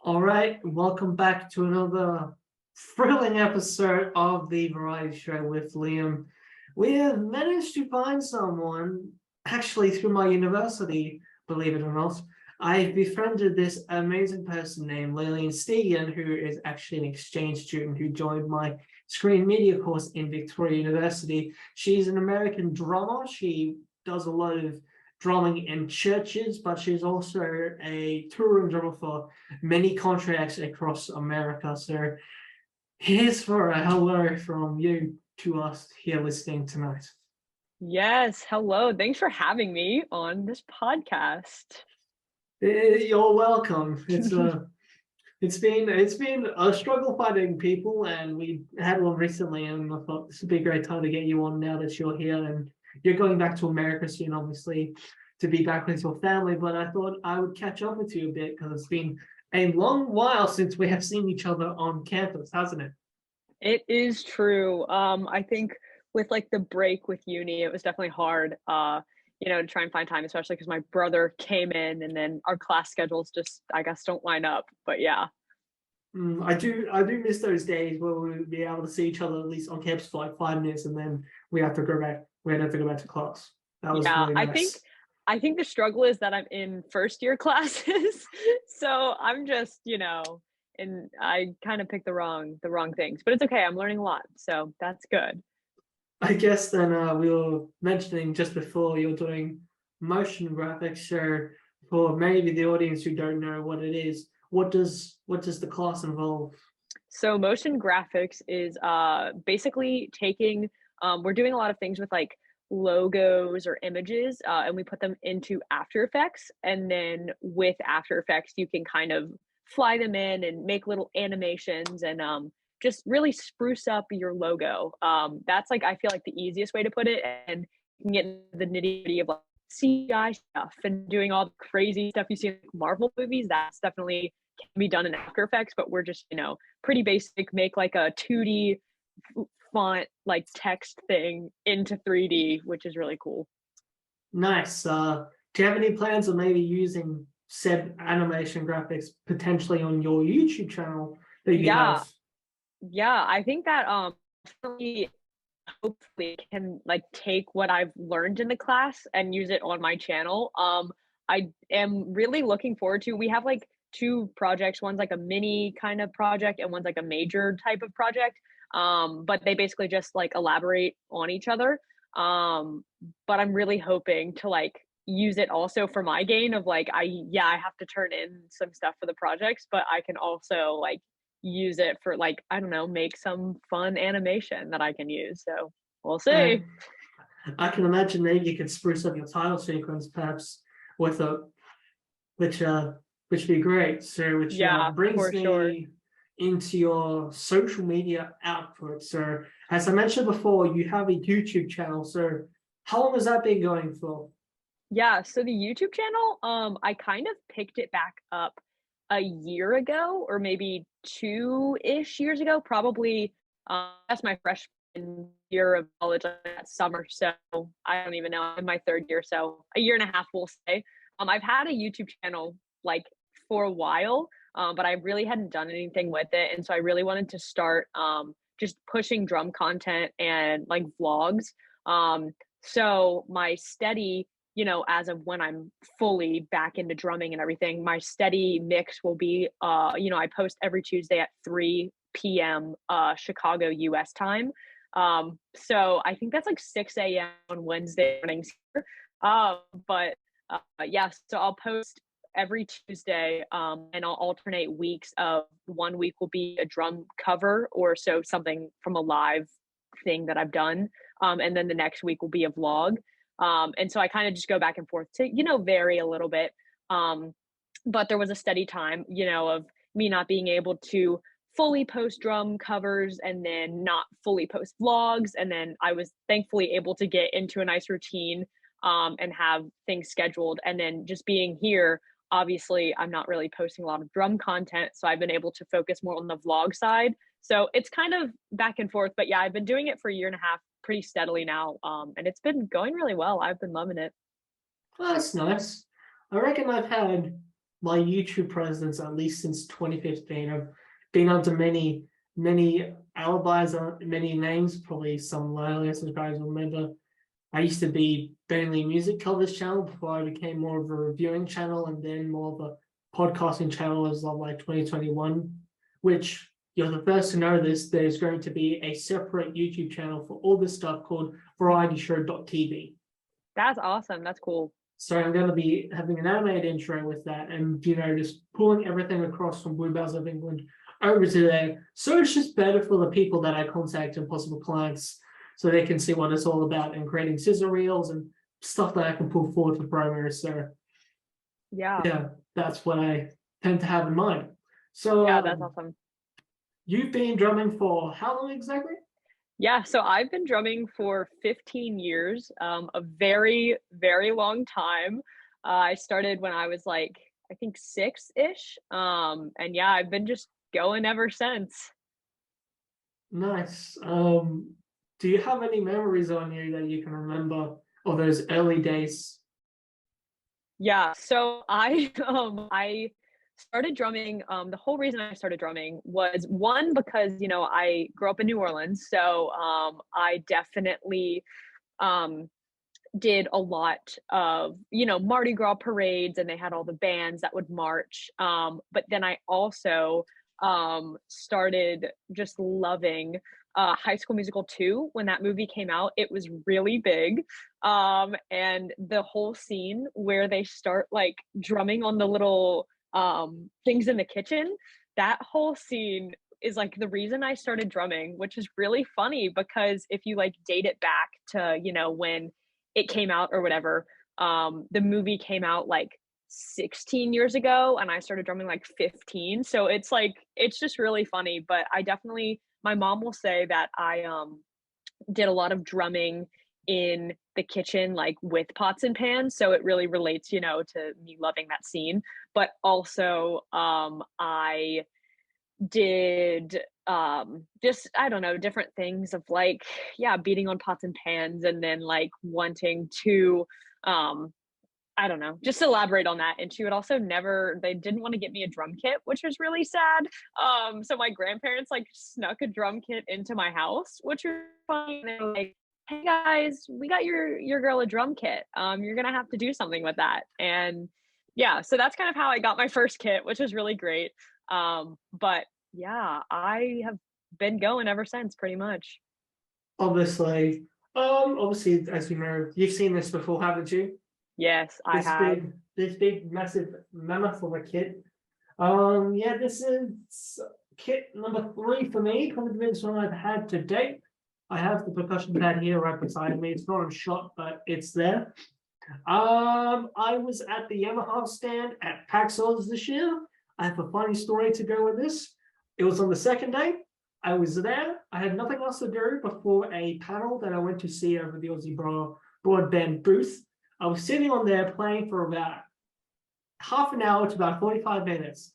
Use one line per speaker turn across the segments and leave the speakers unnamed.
All right, welcome back to another thrilling episode of the variety show with Liam. We have managed to find someone, actually through my university, believe it or not. I befriended this amazing person named Lillian Stegen, who is actually an exchange student who joined my screen media course in Victoria University. She's an American drummer. She does a lot of drumming in churches, but she's also a touring drummer for many contracts across America. So here's for a hello from you to us here listening tonight.
Yes, hello. Thanks for having me on this podcast.
You're welcome. It's been a struggle finding people, and we had one recently, and I thought this would be a great time to get you on now that you're here and you're going back to America soon, obviously, to be back with your family. But I thought I would catch up with you a bit because it's been a long while since we have seen each other on campus, hasn't it?
It is true. I think with like the break with uni, it was definitely hard, to try and find time, especially because my brother came in and then our class schedules just, I guess, don't line up. But yeah.
I do miss those days where we would be able to see each other at least on campus for like 5 minutes, and then we have to go back. We have to go back to class. That was
Yeah,
really
I think
nice.
I think the struggle is that I'm in first year classes. So I'm just, and I kind of picked the wrong things. But it's okay. I'm learning a lot. So that's good.
I guess then we were mentioning just before you're doing motion graphics. So for maybe the audience who don't know what it is, what does the class involve?
So motion graphics is basically taking we're doing a lot of things with like logos or images, and we put them into After Effects, and then with After Effects you can kind of fly them in and make little animations and just really spruce up your logo. That's like I feel like the easiest way to put it, and you can get the nitty-gritty of like CGI stuff and doing all the crazy stuff you see in like Marvel movies. That's definitely can be done in After Effects, but we're just, pretty basic, make like a 2D font, like text thing into 3D, which is really cool.
Nice. Do you have any plans of maybe using said animation graphics potentially on your YouTube channel that you
Yeah,
have?
yeah. I think that definitely hopefully can like take what I've learned in the class and use it on my channel. I am really looking forward to we have like two projects. One's like a mini kind of project and one's like a major type of project. But they basically just like elaborate on each other. Um, but I'm really hoping to like use it also for my gain of like I have to turn in some stuff for the projects, but I can also like use it for like I don't know, make some fun animation that I can use. So we'll see.
And I can imagine maybe you could spruce up your title sequence perhaps with a which which would be great. So which
Yeah,
brings
for sure.
me into your social media output. So as I mentioned before, you have a YouTube channel. So how long has that been going for?
Yeah, so the YouTube channel, I kind of picked it back up a year ago or maybe 2-ish years ago, probably, that's my freshman year of college, like, that summer, so I don't even know, I'm in my 3rd year, so a year and a half, we'll say. I've had a YouTube channel, like, for a while, but I really hadn't done anything with it, and so I really wanted to start, just pushing drum content and, like, vlogs. So my steady as of when I'm fully back into drumming and everything, my steady mix will be, I post every Tuesday at 3 p.m. Chicago US time. So I think that's like 6 a.m. on Wednesday mornings here. But yeah, so I'll post every Tuesday, and I'll alternate weeks of one week will be a drum cover or so something from a live thing that I've done. And then the next week will be a vlog. And so I kind of just go back and forth to, vary a little bit. Um, but there was a steady time, of me not being able to fully post drum covers and then not fully post vlogs. And then I was thankfully able to get into a nice routine and have things scheduled. And then just being here, obviously, I'm not really posting a lot of drum content. So I've been able to focus more on the vlog side. So it's kind of back and forth. But yeah, I've been doing it for a year and a half pretty steadily now. And it's been going really well. I've been loving it.
Well, that's nice. I reckon I've had my YouTube presence, at least since 2015. I've been under many alibis, many names, probably some loyal subscribers will remember. I used to be mainly music covers channel before I became more of a reviewing channel, and then more of a podcasting channel as of like 2021, which you're the first to know this. There's going to be a separate YouTube channel for all this stuff called varietyshow.tv.
That's awesome. That's cool.
So I'm going to be having an animated intro with that, and just pulling everything across from Bluebells of England over to there. So it's just better for the people that I contact and possible clients, so they can see what it's all about, and creating scissor reels and stuff that I can pull forward for promos. So yeah, that's what I tend to have in mind. So
yeah, that's awesome.
You've been drumming for how long exactly?
Yeah, so I've been drumming for 15 years, a very, very long time. I started when I was like, I think 6-ish. And yeah, I've been just going ever since.
Nice. Do you have any memories on you that you can remember of those early days?
Yeah, so I started drumming. The whole reason I started drumming was one because I grew up in New Orleans, so I definitely um did a lot of Mardi Gras parades, and they had all the bands that would march. But then I also started just loving High School Musical 2 when that movie came out. It was really big. And the whole scene where they start like drumming on the little things in the kitchen, that whole scene is like the reason I started drumming, which is really funny because if you like date it back to, when it came out or whatever, the movie came out like 16 years ago and I started drumming like 15. So it's like, it's just really funny. But I definitely, my mom will say that I did a lot of drumming in the kitchen, like with pots and pans. So it really relates, to me loving that scene. But also, I did just, I don't know, different things of like, yeah, beating on pots and pans, and then like wanting to I don't know, just elaborate on that. And she would also never, they didn't want to get me a drum kit, which was really sad. So my grandparents like snuck a drum kit into my house, which was funny. And they were like, hey guys, we got your girl a drum kit. You're gonna have to do something with that. And yeah, so that's kind of how I got my first kit, which was really great. But yeah, I have been going ever since pretty much.
Obviously, as you know, you've seen this before, haven't you?
Yes, I have.
This big, massive mammoth of a kit. Yeah, this is kit number 3 for me. Probably the biggest one I've had to date. I have the percussion pad here right beside me. It's not on shot, but it's there. I was at the Yamaha stand at PAX Oz this year. I have a funny story to go with this. It was on the second day. I was there. I had nothing else to do before a panel that I went to see over the Aussie Broadband booth. I was sitting on there playing for about half an hour to about 45 minutes.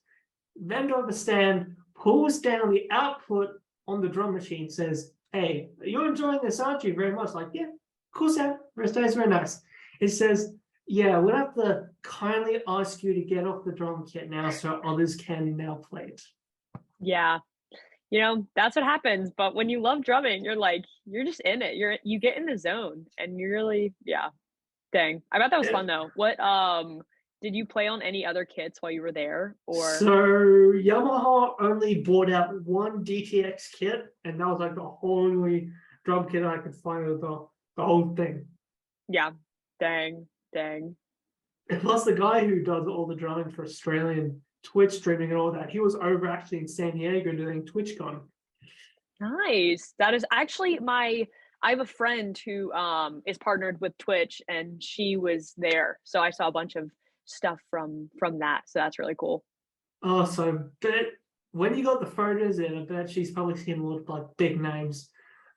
Vendor of the stand pulls down the output on the drum machine, says, hey, you're enjoying this, aren't you? Very much. Like, yeah, cool, Sam. Rest is very nice. It says, yeah, we'll have to kindly ask you to get off the drum kit now so others can now play it.
Yeah. That's what happens. But when you love drumming, you're like, you're just in it. You get in the zone and you really, yeah. Dang. I bet that was fun though. What did you play on any other kits while you were there, or?
So Yamaha only bought out one DTX kit, and that was like the only drum kit I could find with the whole thing.
Yeah. Dang.
And plus the guy who does all the drumming for Australian Twitch streaming and all that, he was over actually in San Diego doing TwitchCon.
Nice. That is actually I have a friend who is partnered with Twitch, and she was there. So I saw a bunch of stuff from that. So that's really cool.
Oh, so bet when you got the photos in, I bet she's probably seen a lot of like big names.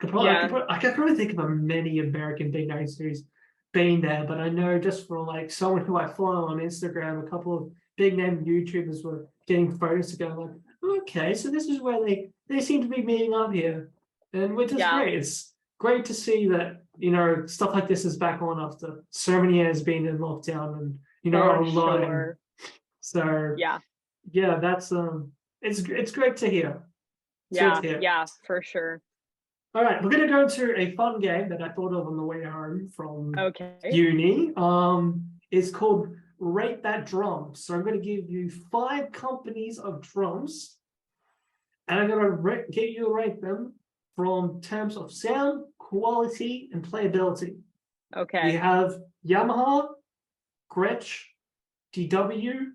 I could probably think of many American big names who's been there, but I know just for like someone who I follow on Instagram, a couple of big name YouTubers were getting photos to go like, okay, so this is where they seem to be meeting up here, and which is great. It's great to see that stuff like this is back on after so many years being in lockdown and online.
Sure.
So
Yeah.
yeah, that's it's great to hear. It's great to
Yeah.
hear.
Yeah, for sure.
All right, we're gonna go into a fun game that I thought of on the way home from
Okay.
uni. It's called Rate That Drum. So I'm gonna give you 5 companies of drums, and I'm gonna get you to rate them from terms of sound, quality, and playability. We
Okay.
have Yamaha, Gretsch, DW,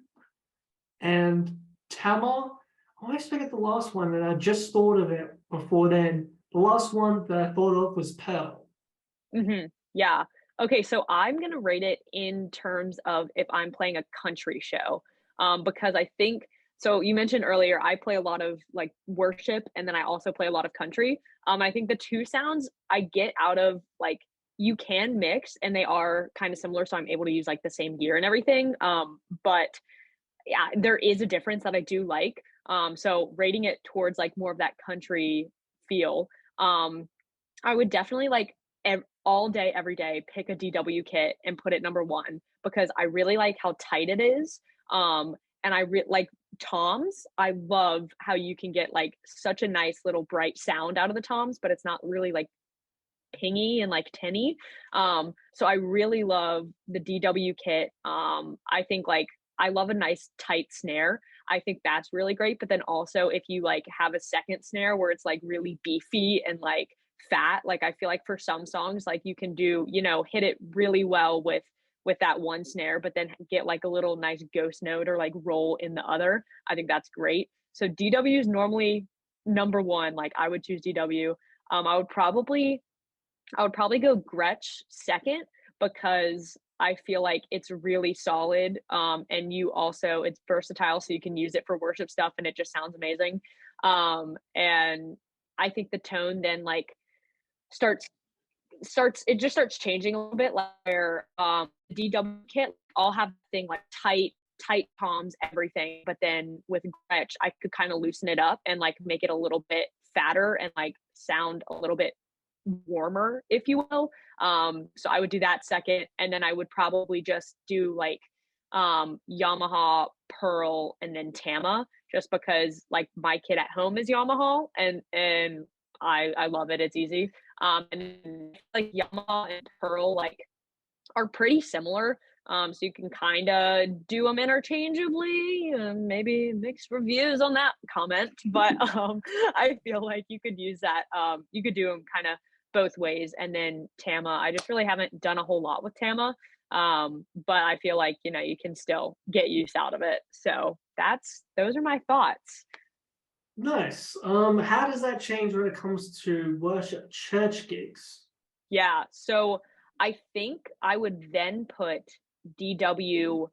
and Tama. I always forget the last one, and I just thought of it before then. The last one that I thought of was Pearl.
Yeah. Okay, so I'm gonna rate it in terms of if I'm playing a country show, because I think so you mentioned earlier, I play a lot of, like, worship, and then I also play a lot of country. I think the 2 sounds I get out of, like you can mix, and they are kinda similar, so I'm able to use, like, the same gear and everything, but yeah, there is a difference that I do like. So rating it towards, like, more of that country feel, um, I would definitely like all day, every day, pick a DW kit and put it number one because I really like how tight it is. And like toms. I love how you can get like such a nice little bright sound out of the toms, but it's not really like pingy and like tinny. So I really love the DW kit. I think like I love a nice tight snare. I think that's really great. But then also if you like have a second snare where it's like really beefy and like fat, like I feel like for some songs, like you can do, hit it really well with that one snare, but then get like a little nice ghost note or like roll in the other. I think that's great. So DW is normally number one. Like I would choose DW. I would probably go Gretsch second because I feel like it's really solid. And you also it's versatile, so you can use it for worship stuff, and it just sounds amazing. And I think the tone then like starts it just starts changing a little bit, like where DW kit all have the thing like tight toms, everything, but then with Gretsch, I could kind of loosen it up and like make it a little bit fatter and like sound a little bit warmer, if you will. So I would do that second, and then I would probably just do like Yamaha, Pearl, and then Tama, just because like my kit at home is Yamaha, and I love it. It's easy. And like Yamaha and Pearl like are pretty similar. So you can kind of do them interchangeably, and maybe mixed reviews on that comment. But I feel like you could use that. You could do them kind of both ways. And then Tama, I just really haven't done a whole lot with Tama. But I feel like, you can still get use out of it. So those are my thoughts.
Nice. How does that change when it comes to worship church gigs?
Yeah. So I think I would then put DW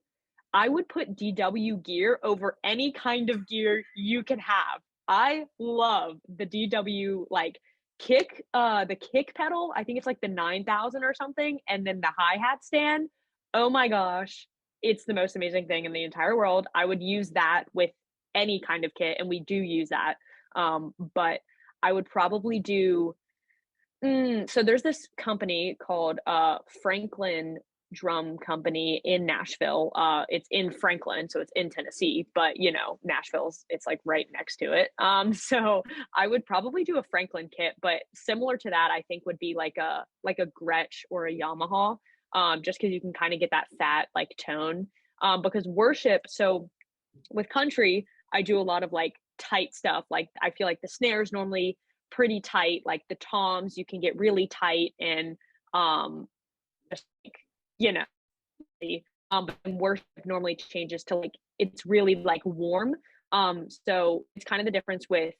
I would put DW gear over any kind of gear you can have. I love the DW like the kick pedal. I think it's like the 9,000 or something, and then the hi-hat stand. Oh my gosh, it's the most amazing thing in the entire world. I would use that with any kind of kit, and we do use that. But I would probably do so there's this company called Franklin Drum Company in Nashville. It's in Franklin, so it's in Tennessee, but Nashville's it's like right next to it. So I would probably do a Franklin kit, but similar to that, I think would be like a Gretsch or a Yamaha, just because you can kind of get that fat like tone. Because worship, so with country, I do a lot of like tight stuff. Like I feel like the snares normally pretty tight, like the toms you can get really tight and just like, you know, but worship normally changes to like it's really like warm. So it's kind of the difference with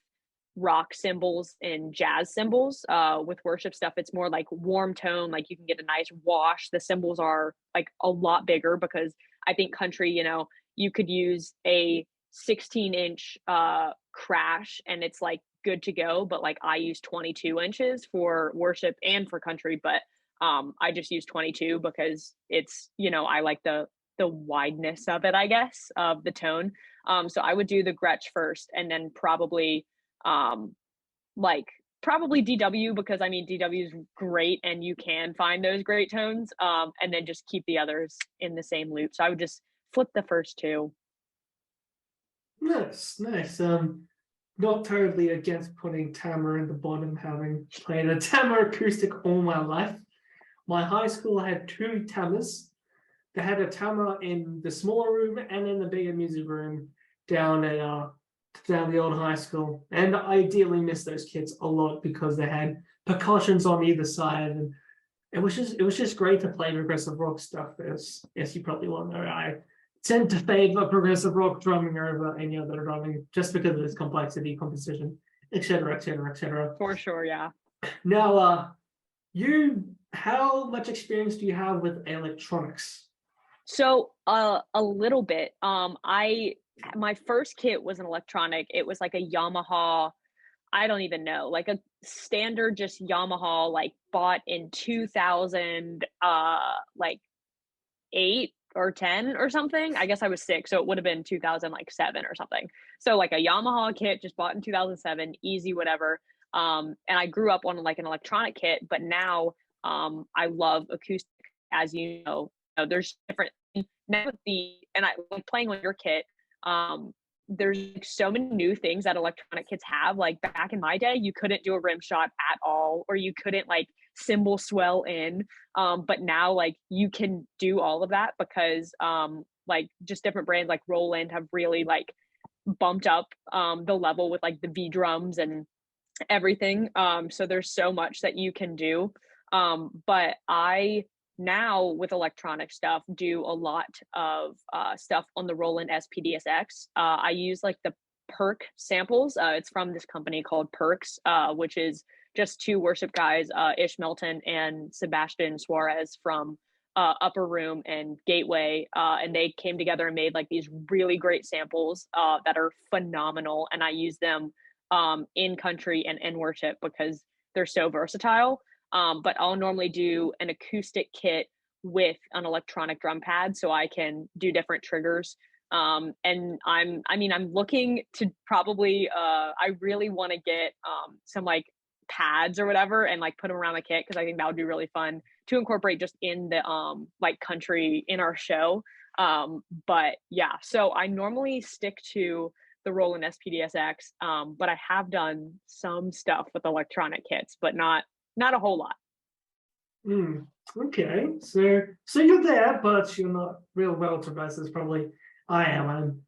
rock cymbals and jazz cymbals. With worship stuff, it's more like warm tone, like you can get a nice wash. The cymbals are like a lot bigger because I think country, you could use a 16-inch crash and it's like good to go, but like I use 22 inches for worship and for country, but I just use 22 because it's, I like the wideness of it, I guess, of the tone. So I would do the Gretsch first and then um like probably DW because I mean DW is great and you can find those great tones, and then just keep the others in the same loop. So I would just flip the first two.
Nice, nice. Not totally against putting Tama in the bottom, having played a Tama acoustic all my life. My high school had two Tamas. They had a Tama in the smaller room and in the bigger music room down at down the old high school. And I ideally miss those kids a lot because they had percussions on either side, and it was just great to play progressive rock stuff. As you probably will know, I tend to favor progressive rock drumming over any other drumming just because of its complexity, composition, etc., etc., etc.
For sure, yeah.
Now, how much experience do you have with electronics?
So, a little bit. My first kit was an electronic. It was like a Yamaha, I don't even know, like a standard just Yamaha, like bought in 2000, like 8 or 10 or something. I guess I was 6, so it would have been 2000, like 7 or something. So like a Yamaha kit just bought in 2007, easy, whatever. And I grew up on like an electronic kit, but now I love acoustic, as you know. There's different now with the and I like playing on your kit. There's like so many new things that electronic kits have. Like back in my day, you couldn't do a rim shot at all, or you couldn't like cymbal swell in. But now like you can do all of that because like just different brands like Roland have really like bumped up the level with like the V drums and everything. So there's so much that you can do. But I now with electronic stuff do a lot of stuff on the Roland SPDSX. I use like the Perk samples. It's from this company called Perks, which is just two worship guys, Ish Melton and Sebastian Suarez from Upper Room and Gateway, and they came together and made like these really great samples that are phenomenal. And I use them in country and in worship because they're so versatile. But I'll normally do an acoustic kit with an electronic drum pad so I can do different triggers. And I'm looking to probably, I really want to get some like pads or whatever and like put them around the kit because I think that would be really fun to incorporate just in the like country in our show. But yeah, so I normally stick to the Roland SPDSX, but I have done some stuff with electronic kits, but not a whole lot.
Hmm. Okay, so you're there, but you're not real well traversed as probably I am. I'm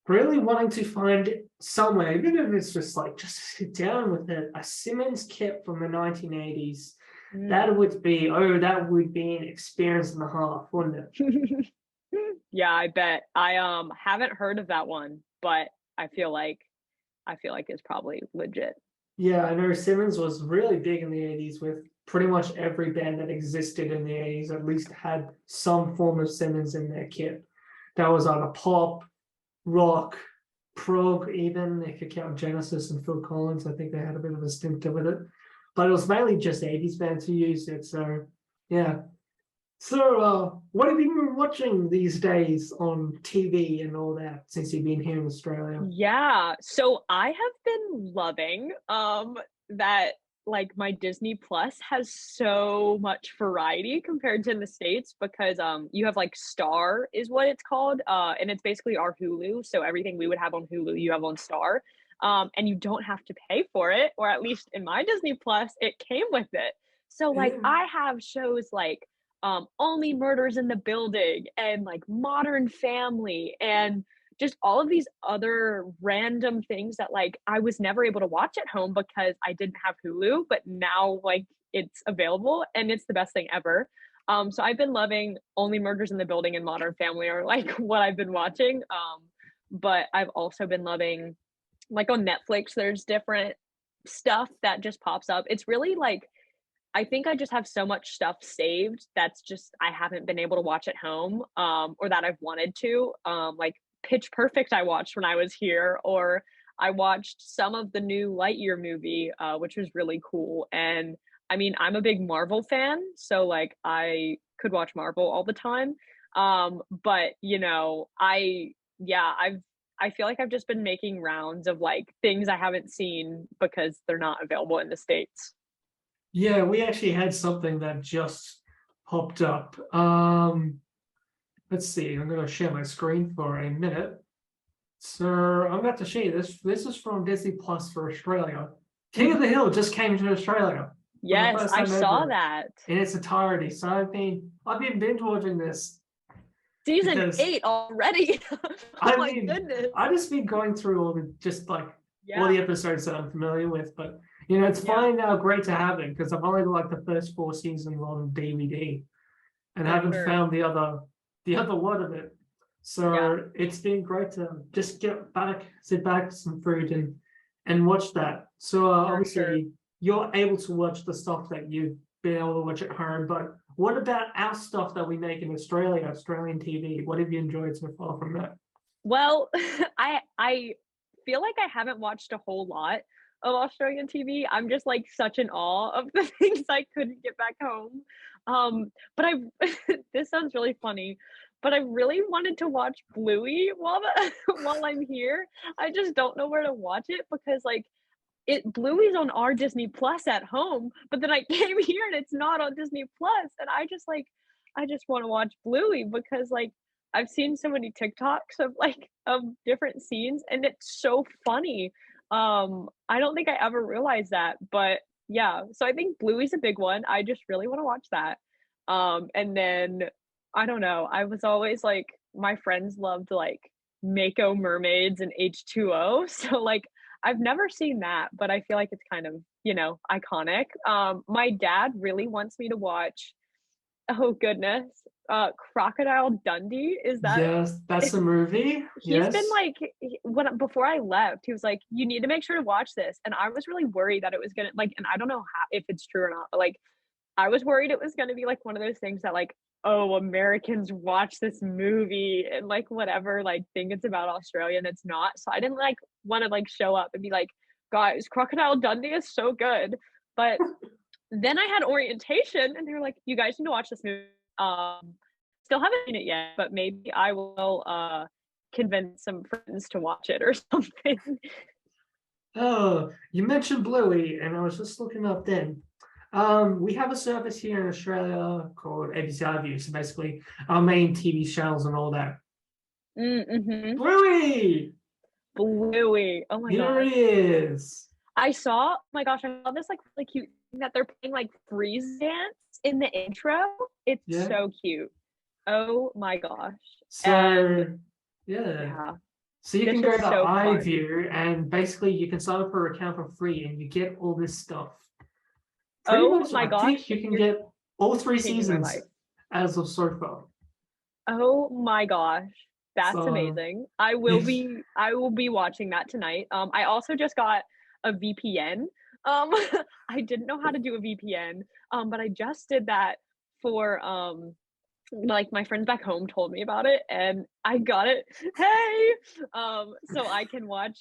really wanting to find somewhere, even if it's just like just sit down with it, a Simmons kit from the 1980s.
Mm.
That would be an experience and a half, wouldn't it?
Yeah, I bet. I haven't heard of that one, but I feel like it's probably legit.
Yeah, I know Simmons was really big in the 80s with pretty much every band that existed in the 80s at least had some form of Simmons in their kit. That was either pop, rock, prog, even if you count Genesis and Phil Collins. I think they had a bit of a stint with it. But it was mainly just 80s bands who used it. So yeah. So what have you been watching these days on TV and all that since you've been here in Australia?
Yeah. So I have been loving that like my Disney Plus has so much variety compared to in the States because you have like Star is what it's called. And it's basically our Hulu. So everything we would have on Hulu, you have on Star. And you don't have to pay for it, or at least in my Disney Plus, it came with it. So like
Yeah.
I have shows like Only Murders in the Building and like Modern Family and just all of these other random things that like I was never able to watch at home because I didn't have Hulu, but now like it's available and it's the best thing ever. So I've been loving Only Murders in the Building and Modern Family are like what I've been watching. But I've also been loving like on Netflix, there's different stuff that just pops up. It's really like I think I just have so much stuff saved that's just I haven't been able to watch at home, or that I've wanted to. Like Pitch Perfect, I watched when I was here, or I watched some of the new Lightyear movie, which was really cool. And I mean, I'm a big Marvel fan, so like I could watch Marvel all the time. But you know, I feel like I've just been making rounds of like things I haven't seen because they're not available in the States.
Yeah, we actually had something that just popped up. Let's see. I'm going to share my screen for a minute. So I'm about to show you this. This is from Disney Plus for Australia. King of the Hill just came to Australia for the
Yes,
first
I
time
saw
ever
that.
in its entirety. So I've been binge watching this
Season
because
8 already. Oh
I
my
mean
goodness.
I've just been going through all the
Yeah,
episodes that I'm familiar with, but it's
yeah,
fine now, great to have it because I've only got like the first four seasons on DVD and
for
haven't
sure.
found the other one of it.
Yeah,
So it's been great to just sit back, some food, and watch that. So
for sure.
obviously you're able to watch the stuff that you've been able to watch at home, but what about our stuff that we make in Australia, Australian TV? What have you enjoyed so far from that?
Well, I feel like I haven't watched a whole lot of Australian TV. I'm just like such in awe of the things I couldn't get back home. But I this sounds really funny, but I really wanted to watch Bluey while I'm here. I just don't know where to watch it because like Bluey's on our Disney Plus at home, but then I came here and it's not on Disney Plus, and I just want to watch Bluey because like I've seen so many TikToks of different scenes, and it's so funny. I don't think I ever realized that, but yeah. So I think Bluey's a big one. I just really want to watch that. And then I don't know. I was always like my friends loved like Mako mermaids and H2O, so like I've never seen that, but I feel like it's kind of, iconic. My dad really wants me to watch, oh goodness, Crocodile Dundee. Is that
Yes, that's
it?
a movie.
He's been
Yes.
like, when before I left, he was like, "You need to make sure to watch this," and I was really worried that it was gonna like, and I don't know if it's true or not, but like I was worried it was gonna be like one of those things that like, oh, Americans watch this movie and like whatever, like think it's about Australia and it's not. So I didn't like want to like show up and be like, guys, Crocodile Dundee is so good. But then I had orientation and they were like, you guys need to watch this movie. Still haven't seen it yet, but maybe I will convince some friends to watch it or something.
Oh, you mentioned Bluey, and I was just looking up then. We have a service here in Australia called ABC iView. So basically, our main TV channels and all that.
Mm-hmm.
Bluey,
Bluey. Oh my
here
gosh.
he is.
Oh my gosh, I saw this like really cute thing that they're playing like freeze dance in the intro. It's
Yeah.
so cute. Oh my gosh. And
So yeah.
yeah,
So you can
this
go
is
to
so fun.
iView, and basically you can sign up for an account for free, and you get all this stuff. Pretty
Oh
much,
my
I
gosh,
think you can
you're
get all three
changing my
seasons
life.
as of so far.
Oh my gosh. That's
So
amazing.
yes.
I will be watching that tonight. I also just got a VPN. Um I didn't know how to do a VPN. But I just did that for like my friends back home told me about it and I got it. Hey, so I can watch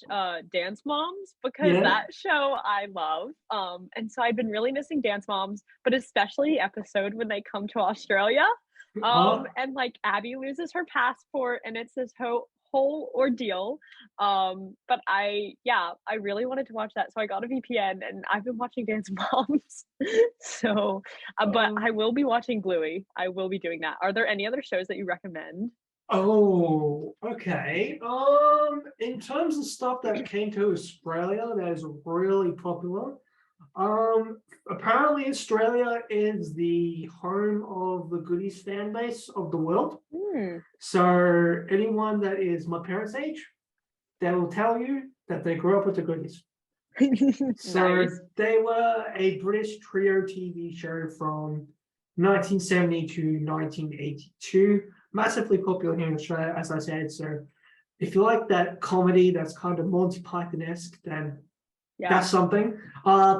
Dance Moms because
Yeah.
that show I love. And so I've been really missing Dance Moms, but especially the episode when they come to Australia.
Oh,
And like Abby loses her passport and it's this whole ordeal. But I really wanted to watch that, so I got a VPN and I've been watching Dance Moms. So but
um,
I will be watching Bluey. I will be doing that. Are there any other shows that you recommend?
oh, okay. In terms of stuff that came to Australia that is really popular, apparently Australia is the home of the goodies fan base of the world.
Hmm.
So anyone that is my parents' age, they will tell you that they grew up with the goodies. So
Nice.
they were a British trio TV show from 1970 to 1982, massively popular here in Australia, as I said. So if you like that comedy that's kind of Monty Python-esque, then
Yeah.
that's something.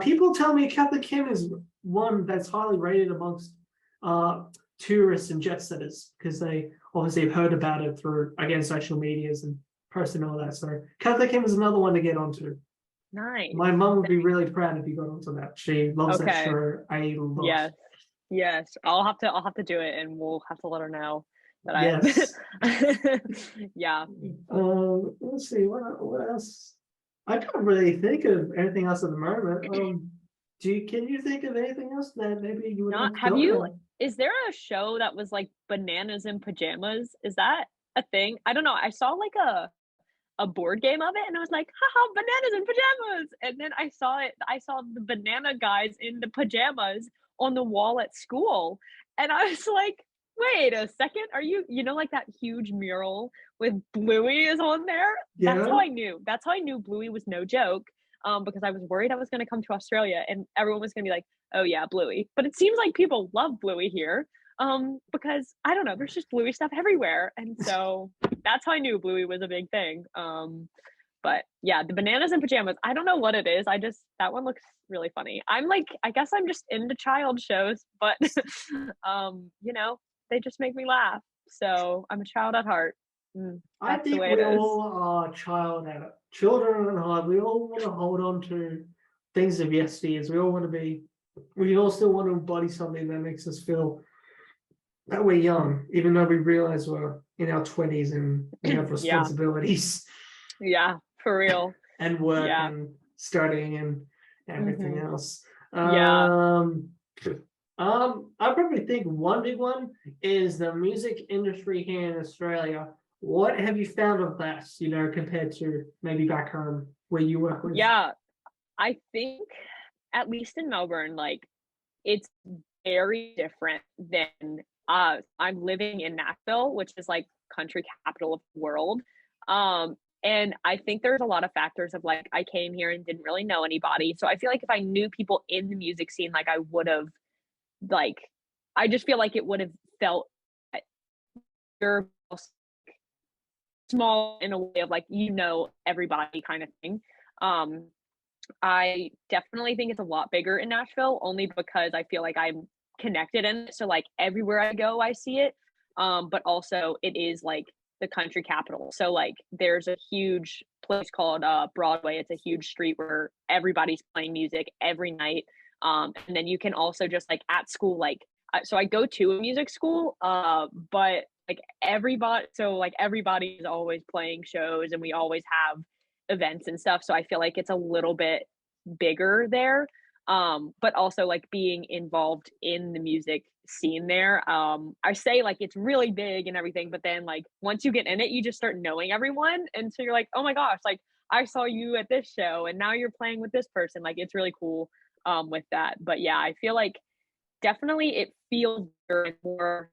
People tell me Captain Kim is one that's highly rated amongst uh, tourists and jet setters because they obviously have heard about it through, again, social medias and posting all that. So Captain Kim is another one to get onto.
Nice.
My mum would be really proud if you got onto that. She loves that
Okay.
show a lot.
Yes. Yes. I'll have to do it and we'll have to let her know that
Yes.
I yeah.
Let's see what else. I can't really think of anything else at the moment. Can you think of anything else that maybe you would
Not
like to
have
go
you
on?
is there a show that was like bananas in pajamas? Is that a thing? I don't know. I saw like a board game of it, and I was like, haha, bananas in pajamas. And then I saw the banana guys in the pajamas on the wall at school. And I was like, wait a second, are you know, like that huge mural with Bluey is on there? That's how
Yeah.
I knew. That's how I knew Bluey was no joke. Because I was worried I was gonna come to Australia and everyone was gonna be like, oh yeah, Bluey. But it seems like people love Bluey here. Because I don't know, there's just Bluey stuff everywhere. And so that's how I knew Bluey was a big thing. But yeah, the bananas and pajamas, I don't know what it is. That one looks really funny. I'm like, I guess I'm just into child shows, but you know, they just make me laugh. So I'm a child at heart.
I
That's the
think
way it
we
is.
all are children at heart. We all want to hold on to things of yesteryears. We all still want to embody something that makes us feel that we're young, even though we realize we're in our 20s and we have
Yeah.
responsibilities
Yeah, for real.
and work
Yeah.
and studying and everything
Hmm.
else.
Yeah.
I probably think one big one is the music industry here in Australia. What have you found of that, compared to maybe back home where you work with?
Yeah. I think at least in Melbourne, like it's very different than I'm living in Nashville, which is like country capital of the world. And I think there's a lot of factors of like I came here and didn't really know anybody. So I feel like if I knew people in the music scene, like I would have like I just feel like it would have felt you're small in a way of like everybody kind of thing. Um I definitely think it's a lot bigger in Nashville only because I feel like I'm connected in it. So like everywhere I go, I see it. But also it is like the country capital. So like there's a huge place called Broadway. It's a huge street where everybody's playing music every night. And then you can also just like at school, like so I go to a music school, but like everybody is always playing shows and we always have events and stuff. So I feel like it's a little bit bigger there. But also like being involved in the music scene there. I say like it's really big and everything, but then like once you get in it, you just start knowing everyone. And so you're like, oh my gosh, like I saw you at this show and now you're playing with this person. Like it's really cool with that. But yeah, I feel like definitely it feels more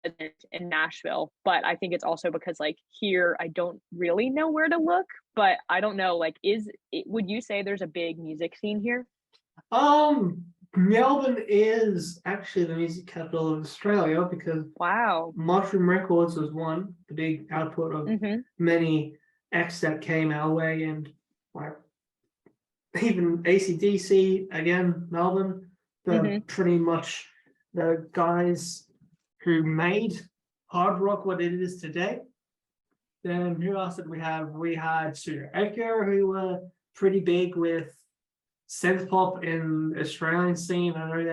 present in Nashville, but I think it's also because like here I don't really know where to look, but I don't know like would you say there's a big music scene here?
Um, Melbourne is actually the music capital of Australia because
Wow.
Mushroom Records was one, the big output of
Mhm.
many acts that came our way, and like even AC/DC again, Melbourne, the
Mhm.
pretty much the guys who made hard rock what it is today. Then who else did we have? We had Studio Edgar, who were pretty big with synth pop in the Australian scene. I know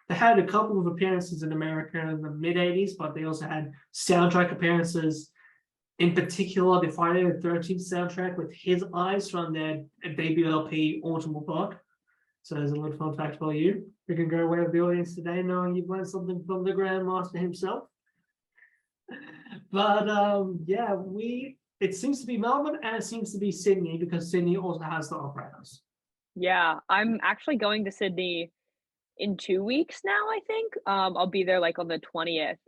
they had a couple of appearances in America in the mid 80s, but they also had soundtrack appearances. In particular, the Friday the 13th soundtrack with His Eyes from their debut LP Autumn Park. So there's a little fun fact for you. We can go away with the audience today knowing you've learned something from the Grandmaster himself. But yeah, it seems to be Melbourne and it seems to be Sydney because Sydney also has the Opera House.
Yeah, I'm actually going to Sydney in 2 weeks now, I think. I'll be there like on the 20th.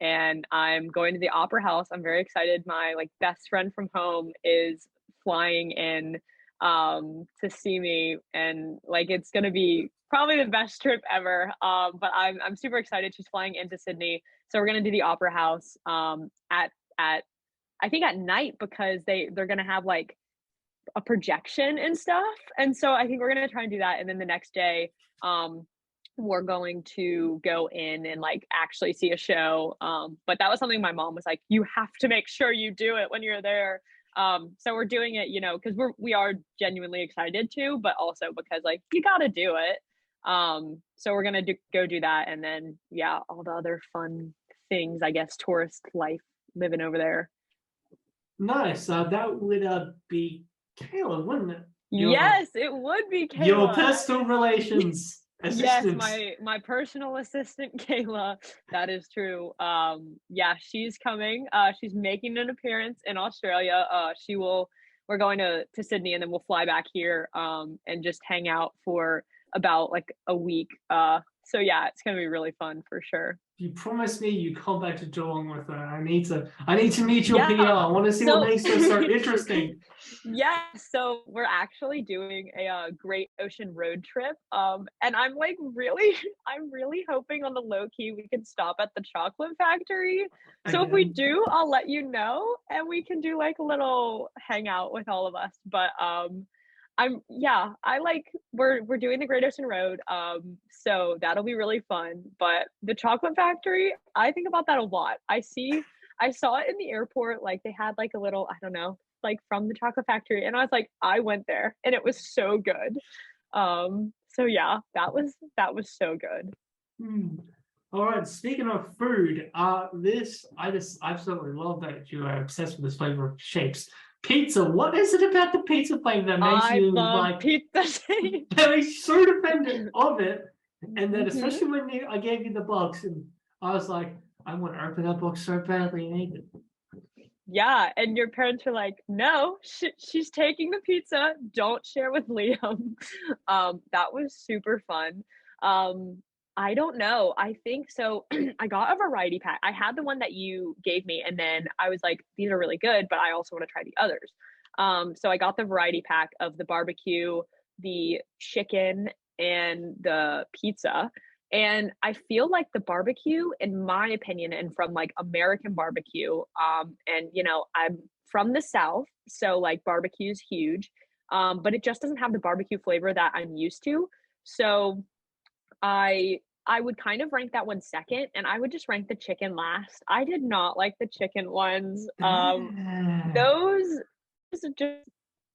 And I'm going to the Opera House. I'm very excited. My like best friend from home is flying in to see me and like it's gonna be probably the best trip ever. But I'm super excited. She's flying into Sydney. So we're gonna do the Opera House at I think at night because they're gonna have like a projection and stuff. And so I think we're gonna try and do that. And then the next day, um, we're going to go in and like actually see a show. But that was something my mom was like, you have to make sure you do it when you're there. So we're doing it, because we are genuinely excited to, but also because like you gotta do it. So we're gonna go do that, and then yeah, all the other fun things, I guess, tourist life living over there.
Nice. That would be Caleb, wouldn't it?
Yes, it would be
Your
Kayla.
personal relations.
Yes,
assistants.
my personal assistant, Kayla. That is true. Yeah, she's coming. She's making an appearance in Australia. We're going to Sydney and then we'll fly back here and just hang out for about like a week. So yeah, it's gonna be really fun for sure.
You promised me you come back to Geelong with her. I need to meet your
Yeah.
PR. I want to see what
So
makes her so interesting.
yeah, so we're actually doing a Great Ocean road trip. And I'm like really I'm really hoping on the low key we can stop at the chocolate factory. So if we
Again.
do, I'll let you know and we can do like a little hangout with all of us. But I like we're doing the Great Ocean Road. So that'll be really fun. But the chocolate factory, I think about that a lot. I saw it in the airport, like they had like a little, I don't know, like from the chocolate factory. And I was like, I went there and it was so good. So yeah, that was so good.
Hmm. All right. Speaking of food, this I just absolutely love that you are obsessed with this flavor of shapes. Pizza. What is it about the pizza flavor that makes
I
you
love
like
pizza shapes.
very so dependent of it? And then
Hmm.
especially when I gave you the box, and I was like, I want to open that box so badly and eat it.
Yeah, and your parents were like, "No, she's taking the pizza. Don't share with Liam." That was super fun. Um, I don't know. I think so. I got a variety pack. I had the one that you gave me, and then I was like, "These are really good, but I also want to try the others." So I got the variety pack of the barbecue, the chicken, and the pizza. And I feel like the barbecue, in my opinion, and from like American barbecue, and I'm from the South, so like barbecue is huge, but it just doesn't have the barbecue flavor that I'm used to. So I would kind of rank that one second, and I would just rank the chicken last. I did not like the chicken ones.
Ah.
Those are just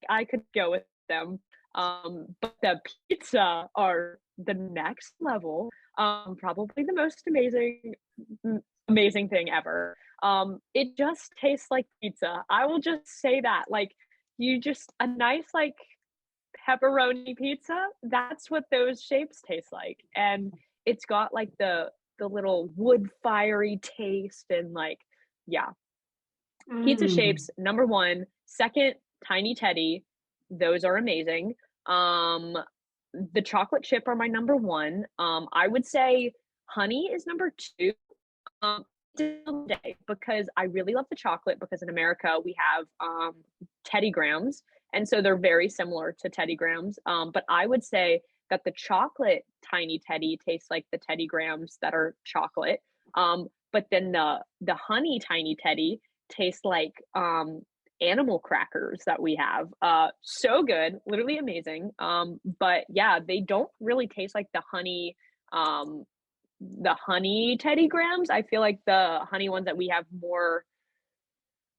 I could go with them. But the pizza are the next level. Probably the most amazing thing ever. It just tastes like pizza. I will just say that. Like you just a nice like pepperoni pizza, that's what those shapes taste like. And it's got like the little wood fiery taste and like yeah, pizza
Mm.
shapes number 1, second Tiny Teddy, those are amazing. Um the chocolate chip are my number 1. I would say honey is number 2. Still today because I really love the chocolate because in America we have Teddy Grahams, and so they're very similar to Teddy Grahams. But I would say that the chocolate Tiny Teddy tastes like the Teddy Grahams that are chocolate. But then the honey Tiny Teddy tastes like animal crackers that we have. So good, literally amazing. But yeah, they don't really taste like um the honey Teddy Grahams. I feel like the honey ones that we have more,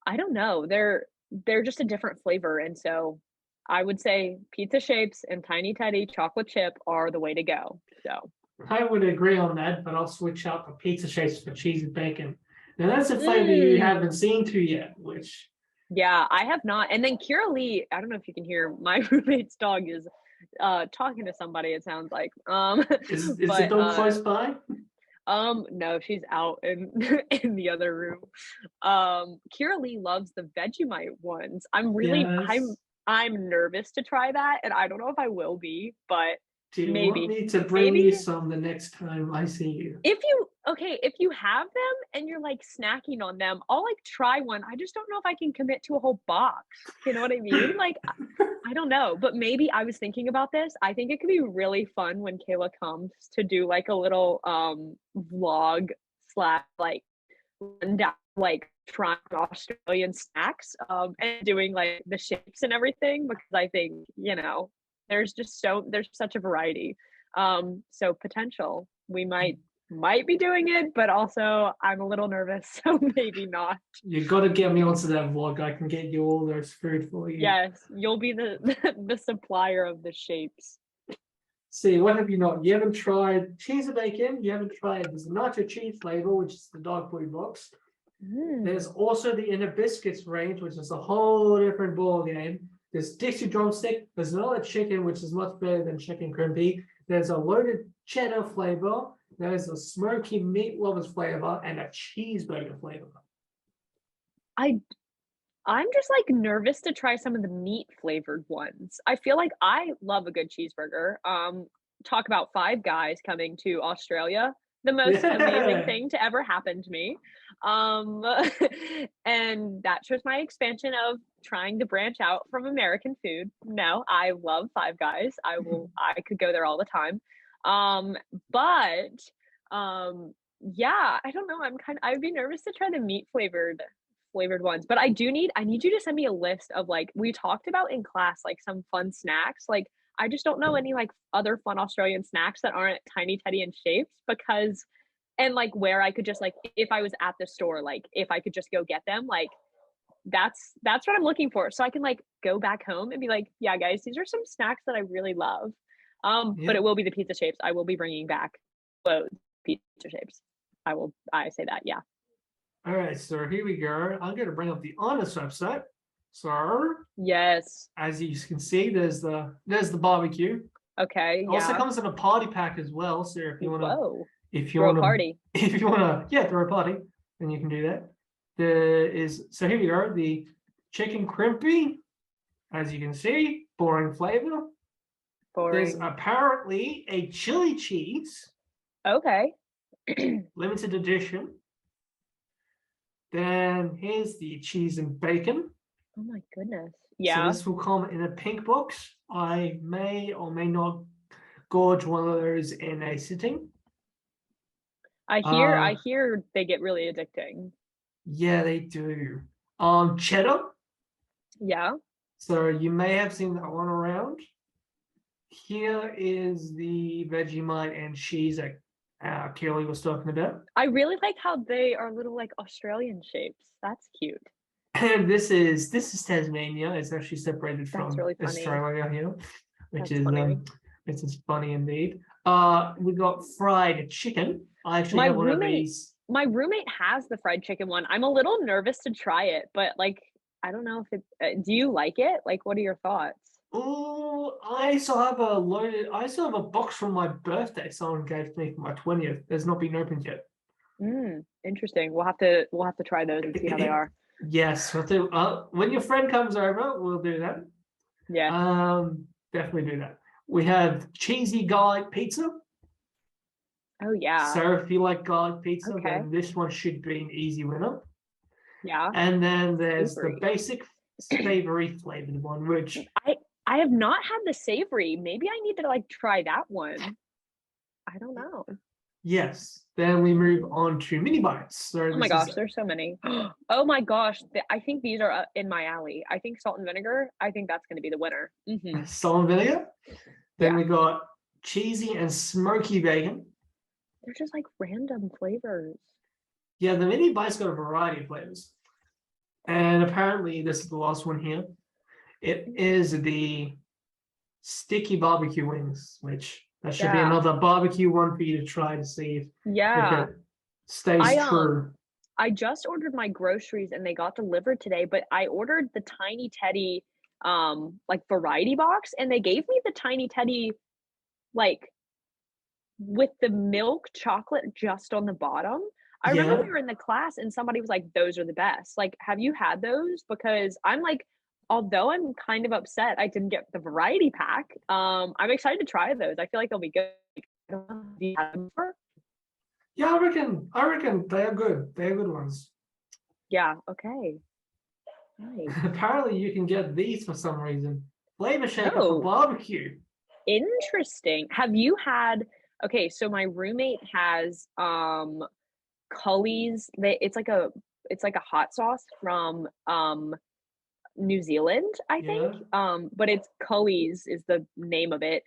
I don't know, they're just a different flavor. And so I would say pizza shapes and Tiny Teddy chocolate chip are the way to go. So
I would agree on that, but I'll switch out the pizza shapes for cheese and bacon. Now that's a flavor you
mm,
haven't seen to yet, which
yeah, I have not. And then Kira Lee, I don't know if you can hear my roommate's dog is talking to somebody, it sounds like.
is the
But
dog close by?
no, she's out in in the other room. Kira Lee loves the Vegemite ones.
Yes.
I'm nervous to try that, and I don't know if I will be, but
Do you want
maybe.
me to bring you
Maybe
some the next time I see you?
if you have them and you're like snacking on them, I'll like try one. I just don't know if I can commit to a whole box. You know what I mean? Like I don't know, but maybe I was thinking about this. I think it could be really fun when Kayla comes to do like a little vlog slash like rundown, like trying Australian snacks and doing like the shapes and everything because I think, there's such a variety. So potential. We might be doing it, but also I'm a little nervous, so maybe not.
You got to get me onto that vlog. I can get you all those food for you.
Yes, you'll be the the supplier of the shapes.
See, what have you not? You haven't tried cheese and bacon. You haven't tried there's a nacho cheese flavor, which is the dog food box. There's
Mm.
also the inner biscuits range, which is a whole different ball game. There's Dixie drumstick. There's another chicken, which is much better than chicken crimpy. There's a loaded cheddar flavor, there's a smoky meat lovers flavor, and a cheeseburger flavor.
I'm just like nervous to try some of the meat flavored ones. I feel like I love a good cheeseburger. Talk about Five Guys coming to Australia. The most amazing
Yeah.
thing to ever happen to me. Um, and that shows my expansion of trying to branch out from American food. No, I love Five Guys. I could go there all the time. But yeah, I don't know. I'd be nervous to try the meat flavored ones, but I need you to send me a list of like we talked about in class, like some fun snacks. Like I just don't know any like other fun Australian snacks that aren't tiny teddy and shapes because and like where I could just like if I was at the store, like if I could just go get them, like that's what I'm looking for. So I can like go back home and be like, yeah, guys, these are some snacks that I really love. But it will be the pizza shapes. I will be bringing back both pizza shapes. I say that, yeah.
All right, so here we go. I'm going to bring up the honest website. So
Yes.
as you can see, there's the barbecue.
Okay,
Also
yeah.
comes in a party pack as well. So if you want to,
Whoa.
if you
Throw a
want to,
party.
if you want to, yeah, throw a party, then you can do that. There is so here we go. The chicken crimpy, as you can see, boring flavor. There's
Boring.
apparently a chili cheese
Okay.
limited edition. Then here's the cheese and bacon.
Oh my goodness.
So
Yeah.
this will come in a pink box. I may or may not gorge one of those in a sitting.
I hear they get really addicting.
Yeah, they do. Cheddar.
Yeah.
So you may have seen that one around. Here is the Vegemite and cheese that Kelly was talking about.
I really like how they are little like Australian shapes. That's cute.
And this is Tasmania. It's actually separated
That's
from
really funny.
Australia here, which
That's funny.
is funny indeed. We got fried chicken. I actually have one of these.
My roommate has the fried chicken one. I'm a little nervous to try it, but like I don't know if it. Do you like it? Like, what are your thoughts?
Oh, I still have a box from my birthday someone gave me for my 20th. There's not been opened yet.
Interesting. We'll have to try those and see how they are.
Yes, when your friend comes over, we'll do that.
Yeah.
Definitely do that. We have cheesy garlic pizza.
Oh yeah.
So if you like garlic pizza,
Okay.
then this one should be an easy winner.
Yeah.
And then there's
Savory.
the basic savory flavored one, which
I have not had the savory. Maybe I need to like try that one. I don't know.
yes. Then we move on to mini bites. So
Oh my gosh, there's so many. Oh my gosh, I think these are in my alley. I think salt and vinegar. I think that's going to be the winner.
salt and vinegar. Then
Yeah.
we got cheesy and smoky bacon.
They're just like random flavors.
Yeah, the mini bites got a variety of flavors. And apparently this is the last one here. It is the sticky barbecue wings, which that should be another barbecue one for you to try to see if it stays true.
I just ordered my groceries and they got delivered today, but I ordered the Tiny Teddy like variety box and they gave me the Tiny Teddy like with the milk chocolate just on the bottom. I remember we were in the class and somebody was like, those are the best. Like, have you had those? Because I'm like, although I'm kind of upset I didn't get the variety pack, I'm excited to try those. I feel like they'll be good. I don't know, have you had them before?
Yeah, I reckon they are good. They're good ones.
Yeah, okay. Nice.
Apparently you can get these for some reason. Flavor shaker for barbecue.
Interesting. Have you had okay, so my roommate has Cully's. It's like a hot sauce from New Zealand, I think. But it's Cully's is the name of it.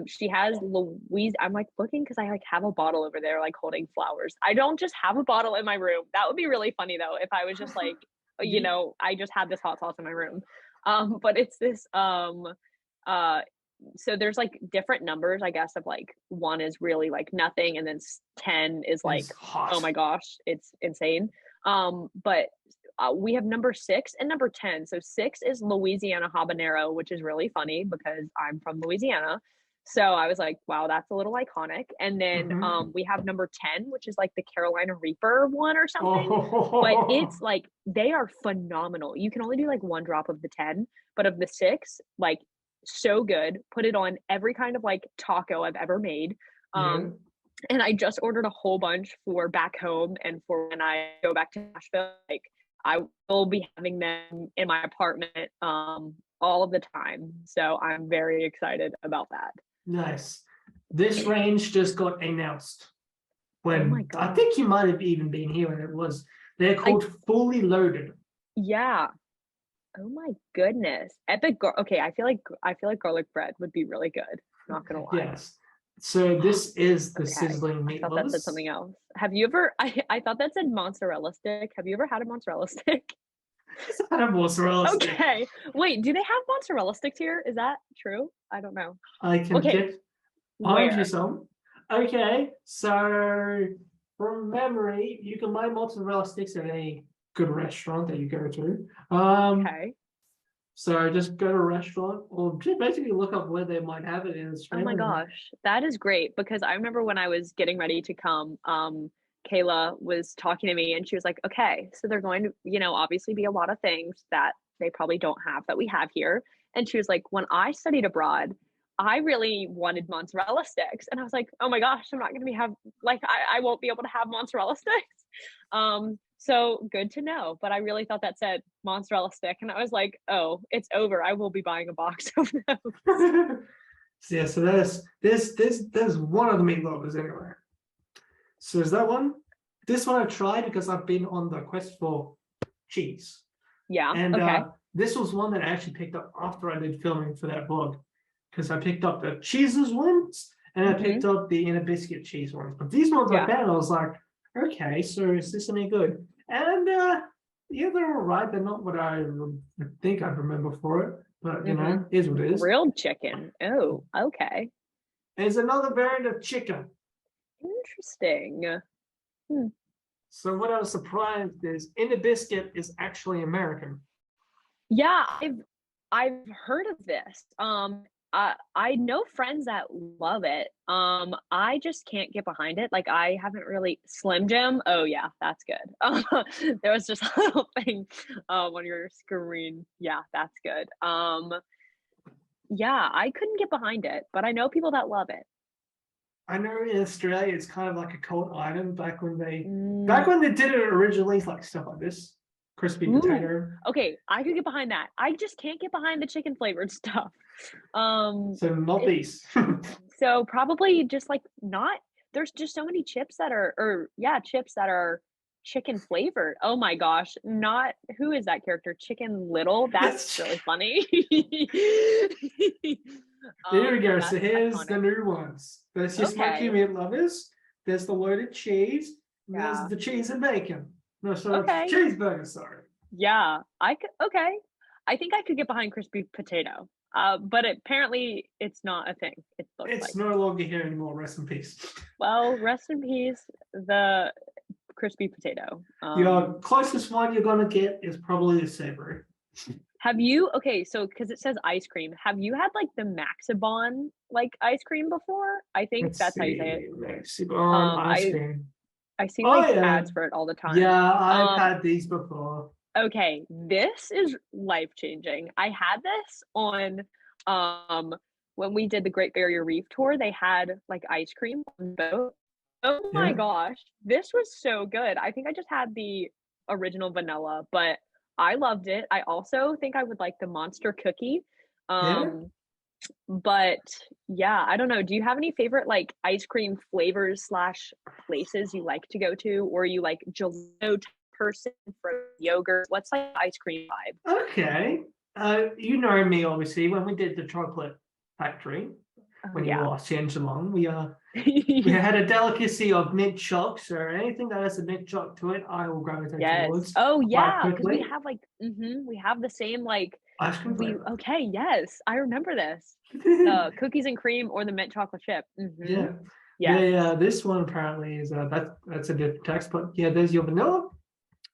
She has Louise. I'm like looking because I like have a bottle over there, like holding flowers. I don't just have a bottle in my room. That would be really funny though if I was just like, you know, I just had this hot sauce in my room. But it's this so there's like different numbers, I guess, of like 1 is really like nothing, and then 10 is like, oh my gosh, it's insane. But we have number 6 and number 10. So 6 is Louisiana habanero, which is really funny because I'm from Louisiana. So I was like, wow, that's a little iconic. And then
Mhm.
we have number 10, which is like the Carolina Reaper one or something. But
Oh,
it's like they are phenomenal. You can only do like one drop of the 10, but of the 6, like so good. Put it on every kind of like taco I've ever made.
yeah.
And I just ordered a whole bunch for back home and for when I go back to Nashville. Like I will be having them in my apartment all of the time. So I'm very excited about that.
Nice. This range just got announced
Oh my
when I
god.
think you might have even been here when it was. They're
I
called Fully Loaded.
yeah. Oh my goodness. Okay, I feel like garlic bread would be really good. Not gonna lie.
Yes. So this is the
Okay.
sizzling
I thought that said
meatloaf.
something else. Have you ever I thought that said mozzarella stick. Have you ever had a mozzarella stick?
It's not a mozzarella stick.
Okay. Wait, do they have mozzarella sticks here? Is that true? I don't know.
I can
Okay,
get find you
where?
some. Okay, so from memory, you can buy mozzarella sticks at a good restaurant that you go to.
Okay.
So just go to a restaurant or just basically look up where they might have it in
Oh my
Australia.
gosh, that is great because I remember when I was getting ready to come, Kayla was talking to me and she was like, okay, so they're going to, obviously be a lot of things that they probably don't have that we have here. And she was like, when I studied abroad, I really wanted mozzarella sticks. And I was like, oh my gosh, I'm not going to I won't be able to have mozzarella sticks. So good to know. But I really thought that said mozzarella stick. And I was like, oh, it's over. I will be buying a box of those.
So yeah, so there's one of the meatloafers anyway. So is that one? This one I tried because I've been on the quest for cheese.
Yeah.
And
Okay.
this was one that I actually picked up after I did filming for that vlog. Because I picked up the cheeses ones and I picked
Mhm.
up the inner biscuit cheese ones. But these ones I
Yeah.
found, I was like, okay, so is this any good? And yeah, they're all right. They're not what I think I remember for it, but
Mhm.
is what it is.
Grilled chicken. Oh, okay.
There's another variant of chicken.
Interesting. Hmm.
So what I was surprised is inner biscuit is actually American.
Yeah, I've heard of this. I know friends that love it. I just can't get behind it. Like I haven't really Slim Jim. Oh yeah, that's good. There was just a little thing on your screen. Yeah, that's good. Yeah, I couldn't get behind it, but I know people that love it.
I know in Australia it's kind of like a cult item back
Mm.
when they did it originally, like stuff like this, crispy
Ooh,
potato.
okay, I could get behind that. I just can't get behind the chicken flavored stuff. Um,
So not
it,
these.
so probably just like not. There's just so many chips that are, or yeah, chips that are chicken flavored. Oh my gosh, not who is that character? Chicken Little. That's
That's
really funny.
There we go. So
That's
here's the
iconic.
new ones. There's your smoky
Okay,
meat lovers. There's the loaded cheese. And there's
yeah,
the cheese and bacon. No, sorry,
okay.
cheeseburger. Sorry.
Yeah, I could okay. I think I could get behind crispy potato. But apparently it's not a thing, it looks
It's
like.
no longer here anymore. Rest in peace.
Well, rest in peace, the crispy potato.
Your closest one you're gonna get is probably the savory.
Have you okay, so because it says ice cream, have you had like the Maxibon like ice cream before? I think
Let's
that's how you say it.
see. Mexican
Um,
ice
I
cream.
I see
Oh
like
yeah,
ads for it all the time.
yeah. I've
Um,
had these before.
Okay, this is life-changing. I had this on when we did the Great Barrier Reef tour, they had like ice cream on the boat. Oh my
Yeah,
gosh, this was so good. I think I just had the original vanilla, but I loved it. I also think I would like the monster cookie.
yeah.
Um, but yeah, I don't know. Do you have any favorite like ice cream flavors slash places you like to go to, or you like gelato person for yogurt? What's like ice cream vibe?
Okay. You know me obviously. When we did the chocolate factory,
Oh
when you were
yeah.
last here in Geelong, we had a delicacy of mint choc. So anything that has a mint choc to it, I will gravitate
Yes.
towards
Oh
quite
yeah, because we
quickly.
have we have the same like
Ice cream
we
flavor.
okay, yes, I remember this. The cookies and cream or the mint chocolate chip. Mm-hmm.
Yeah.
Yes.
This one apparently is that's a different text, but yeah, there's your vanilla.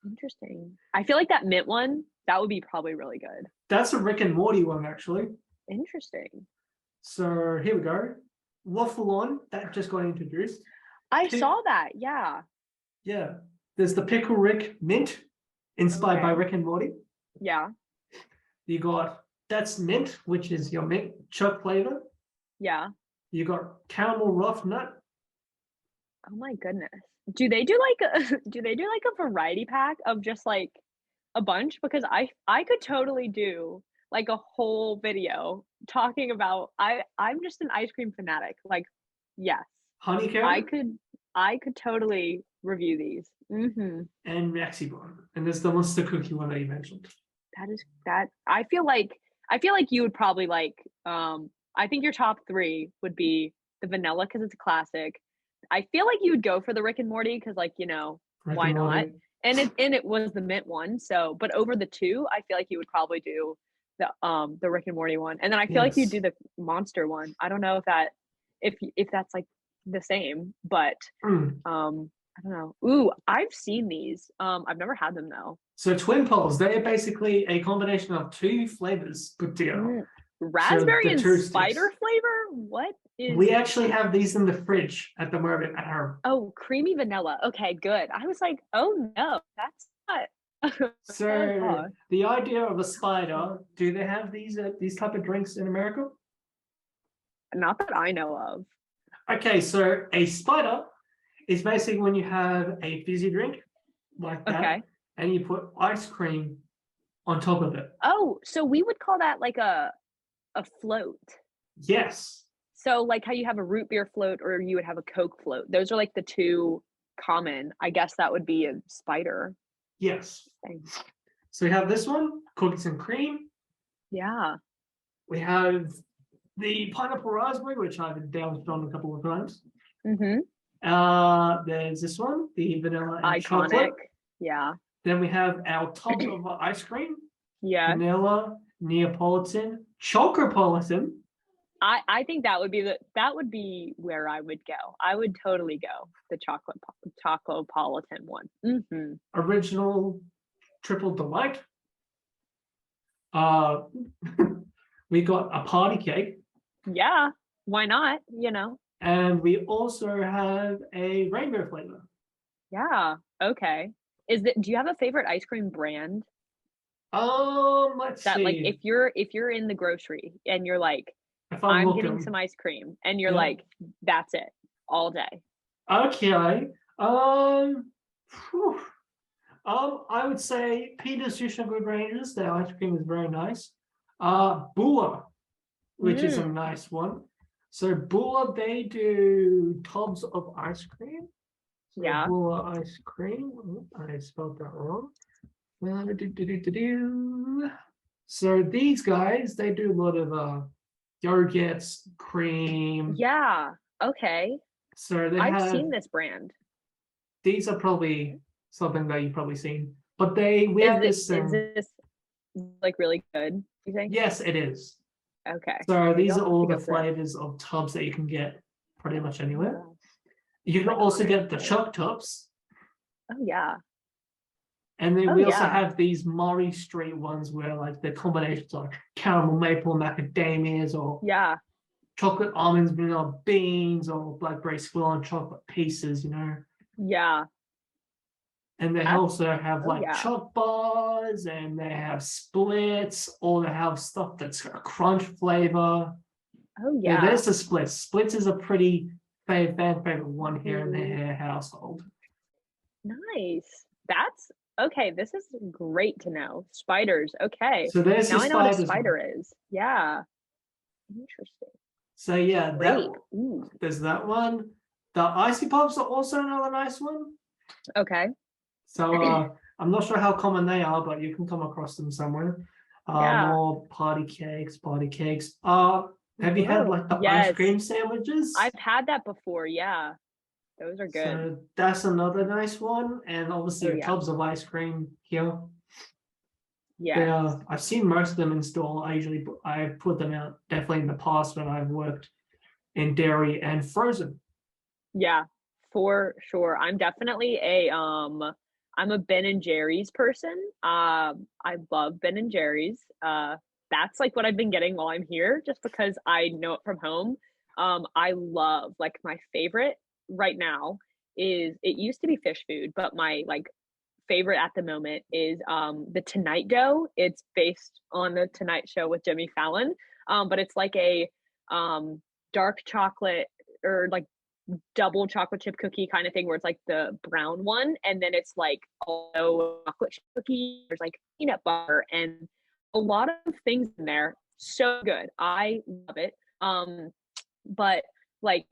Interesting. I feel like that mint one, that would be probably really good.
That's a Rick and Morty one actually.
Interesting.
So here we go. Waffle on that just got introduced.
I
Pick,
saw that. Yeah.
yeah. There's the Pickle Rick Mint, inspired by
Okay.
Rick and Morty.
Yeah.
You got That's Mint, which is your mint choc flavor.
Yeah.
You got Caramel Rough Nut.
Oh my goodness. Do they do like a do they do like a variety pack of just like a bunch? Because I could totally do like a whole video talking about I'm just an ice cream fanatic. Like, yes. I
Honeycomb,
could I could totally review these.
and Maxi Bun. And there's the Monster Cookie one that you mentioned.
That is that I feel like you would probably like I think your top 3 would be the vanilla because it's a classic. I feel like you would go for the Rick and Morty because like,
Rick
why
and
not?
Morty.
And it was the mint one. So, but over the 2, I feel like you would probably do the Rick and Morty one. And then I feel like you
Yes.
do the monster one. I don't know if that's like the same, but
Mm.
I don't know. Ooh, I've seen these. I've never had them though.
So Twin Poles, they are basically a combination of 2 flavors put together.
Mm,
So
raspberry
the
and
2 sticks.
spider flavor? What is
We actually have these in the fridge at the moment at home.
Oh, creamy vanilla. Okay, good. I was like, "Oh no, that's not." Oh
So
gosh.
the idea of a spider, do they have these type of drinks in America?
Not that I know of.
Okay, so a spider is basically when you have a fizzy drink like that,
Okay.
and you put ice cream on top of it.
Oh, so we would call that like a float.
Yes,
So like how you have a root beer float or you would have a Coke float. Those are like the 2 common. I guess that would be a spider
yes.
thing.
So we have this one, cookies and cream.
Yeah.
We have the pineapple raspberry, which I've indulged on a couple of times.
Mhm.
There's this one, the vanilla and
Iconic.
chocolate.
Yeah.
Then we have our top of ice cream,
Yeah.
vanilla, Neapolitan, Chocopolitan.
I think that would be where I would go. I would totally go the chocolapolitan one.
Original, triple delight. Uh, we got a party cake,
Yeah, why not?
and we also have a rainbow flavor.
Yeah. Okay. Do you have a favorite ice cream brand
Let's
that like
see.
if you're in the grocery and you're like,
If I'm
I'm getting some
looking,
ice cream and you're
yeah.
like, that's it all day.
Okay. Whew. I would say Peter's Fish and Good Rangers. Their ice cream is very nice. Bula, which is a
Mm,
nice one. So Bula, they do tubs of ice cream. So
yeah.
Bula ice cream. I spelled that wrong. So these guys, they do a lot of yogurts, cream.
Yeah. Okay.
So they
I've
have
seen this brand.
these are probably something that you've probably seen. But we
Is
have
it
this
is
thing.
this like really good, you think?
Yes, it is.
Okay.
So
Maybe
these
I'll
are
have to
all
go
the
for it.
flavors of tubs that you can get pretty much
Oh my
anywhere.
gosh.
You can also
Iconic.
get the choc tubs.
Oh yeah.
And then
Oh
we also
yeah.
have these Murray Street ones where like the combinations are caramel maple macadamias or
Yeah.
chocolate almonds, vanilla beans, or blackberry swirl and chocolate pieces.
Yeah.
And they
That's
also have
oh
like
yeah.
choc bars and they have splits, or they have stuff that's got a crunch flavor.
Oh
Yeah,
yeah.
there's the splits. Splits is a pretty fan favorite one here in the
Ooh,
hair household.
nice. That's okay. This is great to know. Spiders. Okay.
So there's
Now
your
I know what a
spiders one.
spider is. Yeah. Interesting.
So yeah, that
Grape. Ooh.
there's that one. The icy pops are also another nice one.
Okay.
So I'm not sure how common they are, but you can come across them somewhere.
Yeah.
More party cakes, party cakes. Have you had
Whoa.
like the ice
Yes.
cream sandwiches?
I've had that before. Yeah. Those are good.
So that's another nice one. And
Oh
obviously your
yeah.
tubs of ice cream here.
Yes.
I've seen most of them in store. I put them out definitely in the past when I've worked in dairy and frozen.
Yeah, for sure. I'm a Ben and Jerry's person. I love Ben and Jerry's. that's like what I've been getting while I'm here, just because I know it from home. I love like my favorite right now is it used to be fish food, but my like favorite at the moment is the Tonight Dough. It's based on the Tonight Show with Jimmy Fallon. But it's like a dark chocolate or like double chocolate chip cookie kind of thing where it's like the brown one and then it's like also chocolate chip cookie. There's like peanut butter and a lot of things in there. So good. I love it. But like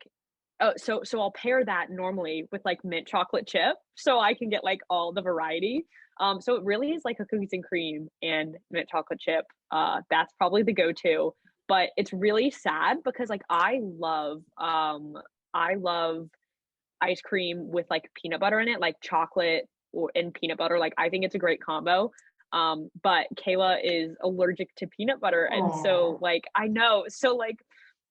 so I'll pair that normally with like mint chocolate chip so I can get like all the variety. So it really is like a cookies and cream and mint chocolate chip. That's probably the go-to. But it's really sad because like I love ice cream with like peanut butter in it, like chocolate or and peanut butter. Like I think it's a great combo. But Kayla is allergic to peanut butter, and so
Oh,
like I know. So like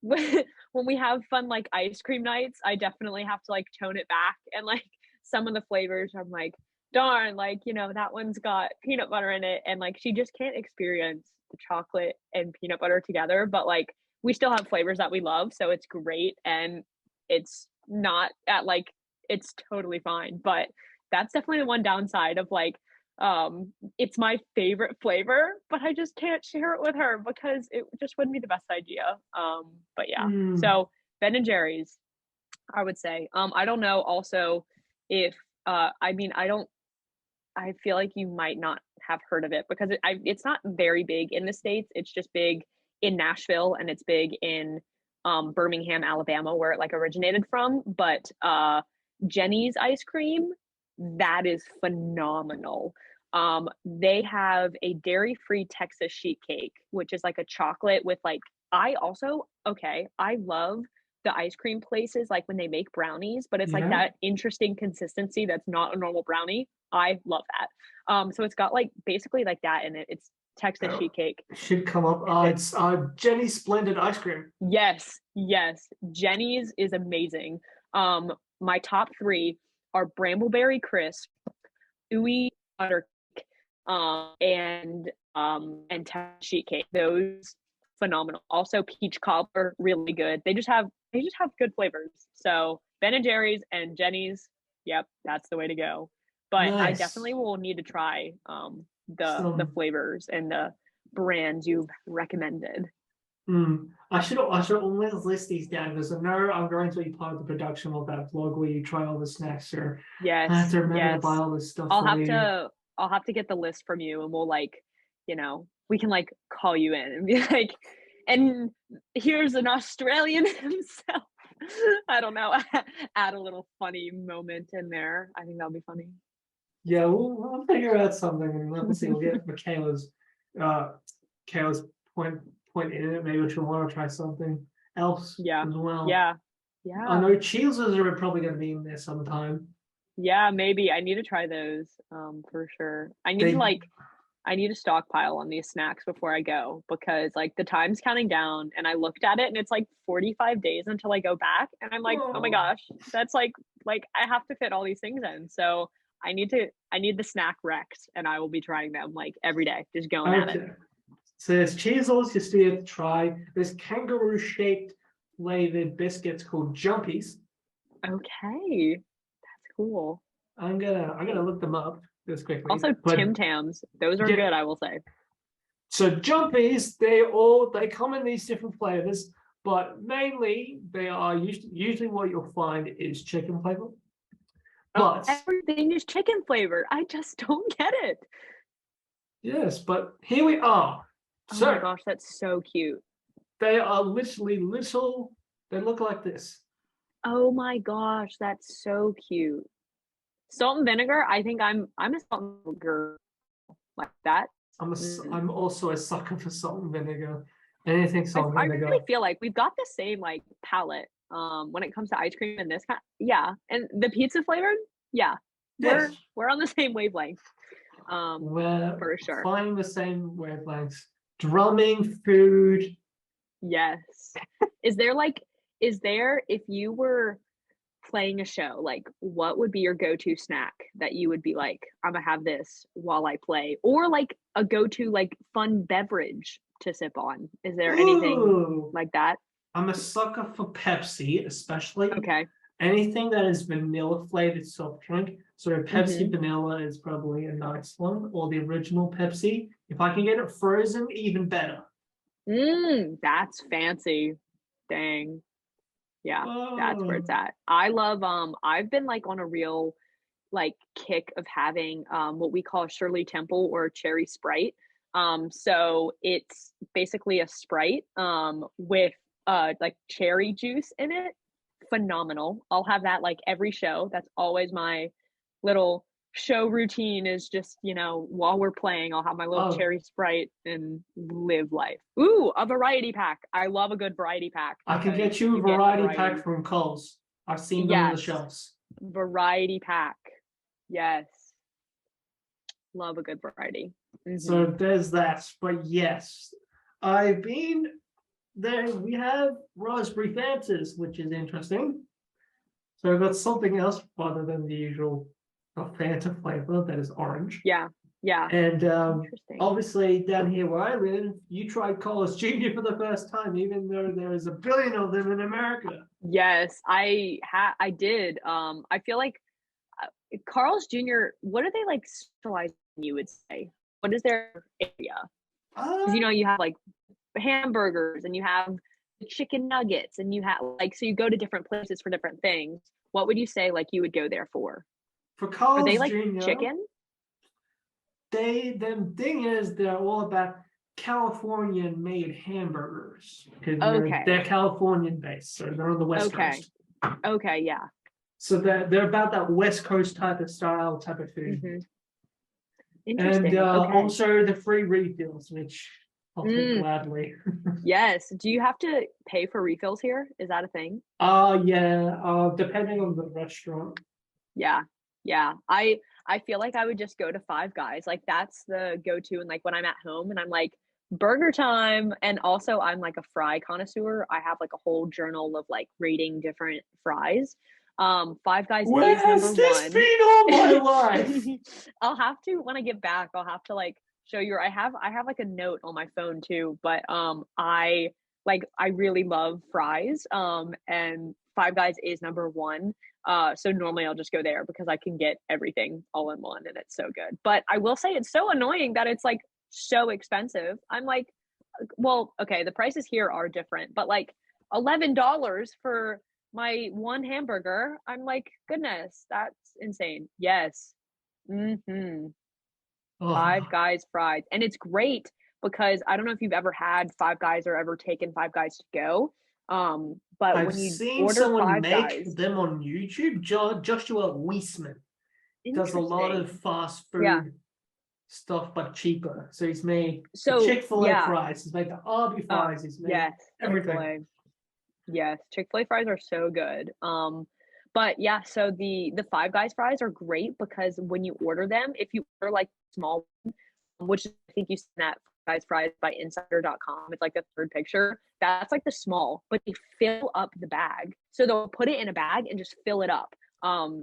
when we have fun like ice cream nights, I definitely have to like tone it back and like some of the flavors I'm like, darn, like, you know, that one's got peanut butter in it and like she just can't experience the chocolate and peanut butter together, but like we still have flavors that we love, so it's great and it's not at like it's totally fine, but that's definitely the one downside of like it's my favorite flavor, but I just can't share it with her because it just wouldn't be the best idea. But yeah.
mm,
So Ben and Jerry's, I would say. I don't know also if I mean I feel like you might not have heard of it because it's not very big in the States. It's just big in Nashville and it's big in Birmingham, Alabama, where it like originated from. But Jenny's ice cream, that is phenomenal. They have a dairy-free Texas sheet cake, which is like a chocolate with like I also okay, I love the ice cream places like when they make brownies, but it's like
yeah.
that interesting consistency that's not a normal brownie. I love that. So it's got like basically like that in it. It's Texas
Oh,
sheet cake.
it should come up.
It's
It's Jenny's Splendid Ice Cream.
yes, yes. Jenny's is amazing. My top three are Brambleberry Crisp, Ooey Butter and sheet cake. Those phenomenal. Also peach cobbler, really good. They just have good flavors. So Ben and Jerry's and Jenny's, yep, that's the way to go. But I definitely
Nice.
will need to try the
Some.
flavors and the brands you've recommended.
I should always list these down because I know I'm going to be part of the production of that vlog where you try all the snacks. Or I have
Yes,
to remember to buy
yes.
all this stuff
I'll
for
have
you.
to I'll have to get the list from you and we'll like, we can like call you in and be like, and here's an Australian himself. I don't know. Add a little funny moment in there. I think that'll be funny.
Yeah, we'll figure out something and let's see. We'll get uh, Kayla's point point in it. Maybe she'll want to try something else
Yeah.
as well.
Yeah.
I
Yeah.
know cheeses are probably going to be in there sometime.
Yeah, maybe. I need to try those for sure.
They
I need to stockpile on these snacks before I go because like the time's counting down and I looked at it and it's like 45 days until I go back and I'm like, "Oh my
oh,
gosh, that's like I have to fit all these things in." So, I need the snack Rex and I will be trying them like every day, just going at it.
okay. So there's cheezels you still have to try. There's kangaroo shaped flavored biscuits called Jumpies.
Okay. That's cool.
I'm gonna look them up just quickly.
Also
But
Tim Tams. Those are
yeah,
good, I will say.
so Jumpies, they come in these different flavors, but mainly they are usually what you'll find is chicken flavor.
Oh,
But
everything is chicken flavored. I just don't get it.
yes, but here we are.
Oh my
So
gosh, that's so cute.
they are literally little, they look like this.
Oh my gosh, that's so cute. Salt and vinegar, I think I'm a salt and vinegar like that. Mm.
I'm also a sucker for salt and vinegar. Anything salt
I
and
really
vinegar.
feel like we've got the same like palette when it comes to ice cream and this kind yeah. And the pizza flavored, yeah.
Yes,
We're on the same wavelength.
we're
For sure.
finding the same wavelengths. Drumming food.
Yes. Is there like is there if you were playing a show, like what would be your go-to snack that you would be like, I'm gonna have this while I play, or like a go-to like fun beverage to sip on? Is there anything
Ooh,
like that?
I'm a sucker for Pepsi, especially
Okay.
anything that is vanilla flavored soft drink. So Pepsi
Mm-hmm.
vanilla is probably a nice one, or the original Pepsi. If I can get it frozen, even better.
That's fancy. Dang. Yeah, that's where it's
Oh,
at. I love, I've been, like, on a real, like, kick of having, what we call Shirley Temple or cherry Sprite. So it's basically a Sprite, with, like, cherry juice in it. Phenomenal. I'll have that, like, every show. That's always my little show routine is just, while we're playing, I'll have my little
oh,
cherry Sprite and live life. Ooh, a variety pack. I love a good variety pack
I can
because
get you a
you get
variety pack
variety.
from Coles. I've seen them on the
Yes,
shelves.
variety pack. Yes, love a good variety.
So
Mhm.
there's that. But yes, I've been there. We have raspberry Fantas, which is interesting. So I've got something else other than the usual Fanta flavor that is orange.
Yeah, yeah,
And
interesting.
obviously, down here where I live, you tried Carl's Jr. for the first time, even though there is a billion of them in America.
Yes, I did. I feel like Carl's Jr., what are they like specializing in, you would say? What is their area? Because
Uh,
you have like hamburgers and you have the chicken nuggets and you have like so you go to different places for different things. What would you say like you would go there for?
for
Are they
Carl's
like
Jr.,
chicken?
them thing is they're all about Californian made hamburgers because they're
Okay.
Californian based, so they're on the West
Okay.
Coast.
Okay, yeah.
So they're about that West Coast type of style, type of food.
Mhm.
And
Interesting. Okay.
also the free refills, which I'll take
Mm,
gladly.
yes. Do you have to pay for refills here? Is that a thing?
Yeah, depending on the restaurant.
Yeah. Yeah. I feel like I would just go to Five Guys. Like that's the go-to and like when I'm at home and I'm like burger time and also I'm like a fry connoisseur. I have like a whole journal of like rating different fries. Five Guys
Where
is number
has this
1.
been all my life?
I'll have to when I get back, I'll have to like show you. I have like a note on my phone too, but I really love fries. And Five Guys is number 1. So normally I'll just go there because I can get everything all in one and it's so good. But I will say it's so annoying that it's like so expensive. I'm like, well, okay, the prices here are different, but like $11 for my one hamburger. I'm like, goodness, that's insane. Yes. Mhm. Five
Oh,
Guys fries. And it's great because I don't know if you've ever had Five Guys or ever taken Five Guys to go. But
I've
when you
seen
order
someone
Five
make
Guys,
them on YouTube. Joshua Weissman does a lot of
interesting.
fast
Yeah.
food stuff, but cheaper. So he's made the
So
Chick-fil-A
yeah.
fries, he's made the Arby
Oh,
fries, he's made
yes,
everything.
Chick-fil-A. Yes, Chick-fil-A fries are so good. But yeah, so the Five Guys fries are great because when you order them, if you order like small, which I think you seen that Guys fries by insider.com, it's like the third picture. That's like the small, but they fill up the bag. So they'll put it in a bag and just fill it up.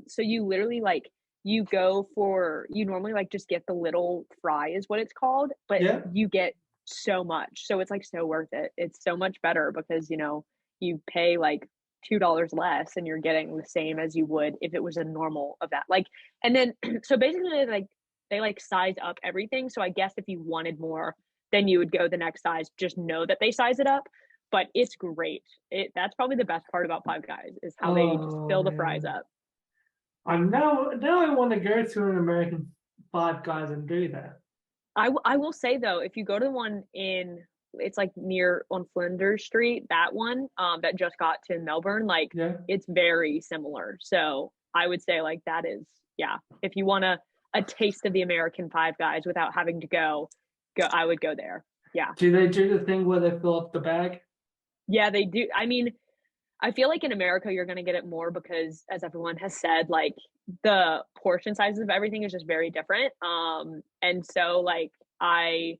So you literally like you normally like just get the little fry is what it's called, but
Yeah.
you get so much. So it's like so worth it. It's so much better because you pay like $2 less and you're getting the same as you would if it was a normal of that. Like, and then so basically like they like size up everything. So I guess if you wanted more, then you would go the next size. Just know that they size it up. But it's great. That's probably the best part about Five Guys is how they just
Oh
fill the fries
man.
up.
I'm now I want to go to an American Five Guys and do that.
I will say though, if you go to the one it's like near on Flinders Street, that one that just got to Melbourne, like
Yeah.
it's very similar. So I would say like that is yeah. If you want a taste of the American Five Guys without having to go, I would go there. Yeah,
Do they do the thing where they fill up the bag?
yeah, they do. I mean, I feel like in America you're gonna get it more because, as everyone has said, like the portion sizes of everything is just very different. And so like I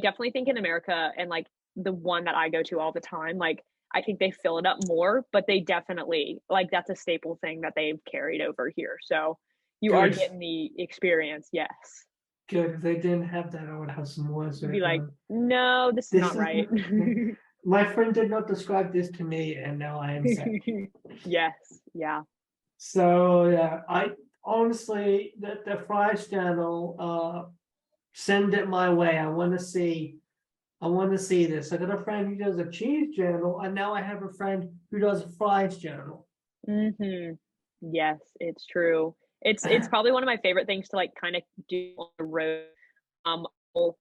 definitely think in America and like the one that I go to all the time, like I think they fill it up more, but they definitely like that's a staple thing that they've carried over here. So you are
Good.
getting the experience, yes.
Good. If they didn't have that, I would have some words
You'd
with
be like,
them.
no, this is
This
not
is
right.
my friend did not describe this to me, and now I am sad.
Yes, yeah.
So yeah, I honestly the fries channel, send it my way. I want to see this. I got a friend who does a cheese journal, and now I have a friend who does a fries journal.
Hmm. Yes, it's true. It's probably one of my favorite things to like kind of do on the road. I'll-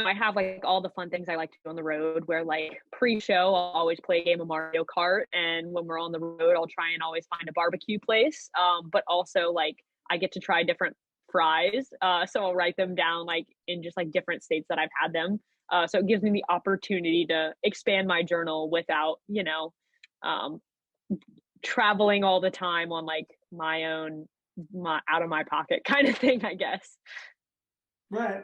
I have like all the fun things I like to do on the road where like pre-show, I'll always play a game of Mario Kart. And when we're on the road, I'll try and always find a barbecue place. But also like I get to try different fries. So I'll write them down like in just like different states that I've had them. So it gives me the opportunity to expand my journal without, um, traveling all the time on like my own, my out of my pocket kind of thing, I guess.
Right.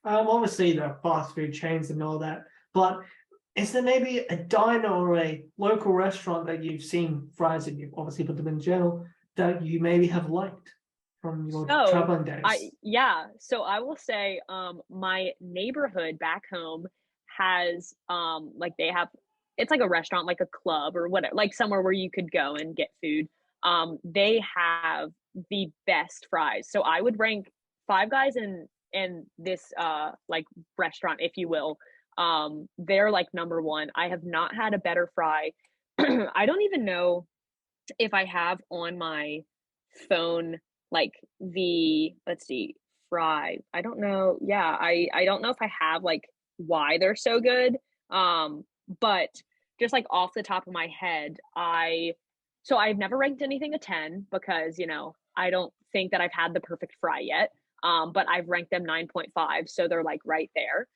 Obviously the fast food chains and all that, but is there maybe a diner or a local restaurant that you've seen fries and you've obviously put them in journal that you maybe have liked from your
So
traveling days?
so I will say, my neighborhood back home has, like they have, it's like a restaurant, like a club or whatever, like somewhere where you could go and get food. They have the best fries. So I would rank Five Guys in this like restaurant, if you will. They're like number one. I have not had a better fry. I don't even know if I have on my phone like the, let's see, fry. I don't know. Yeah, I don't know if I have like why they're so good. But just like off the top of my head, I've never ranked anything a 10 because, I don't think that I've had the perfect fry yet. But I've ranked them 9.5, so they're like right there.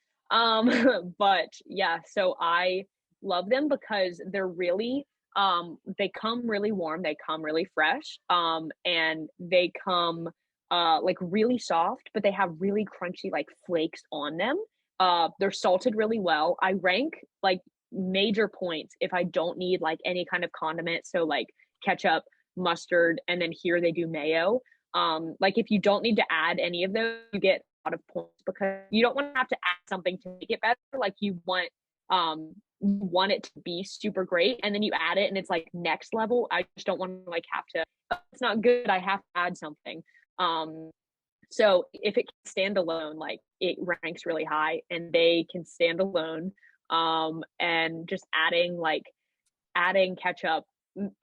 But yeah, so I love them because they're really, they come really warm, they come really fresh, and they come like really soft, but they have really crunchy like flakes on them. They're salted really well. I rank like major points if I don't need like any kind of condiment, so like ketchup, mustard, and then here they do mayo. Like if you don't need to add any of those, you get a lot of points because you don't want to have to add something to make it better. Like you want it to be super great and then you add it and it's like next level. I just don't want to like have to, "Oh, it's not good, I have to add something." um so if it can stand alone, like it ranks really high and they can stand alone. And just adding ketchup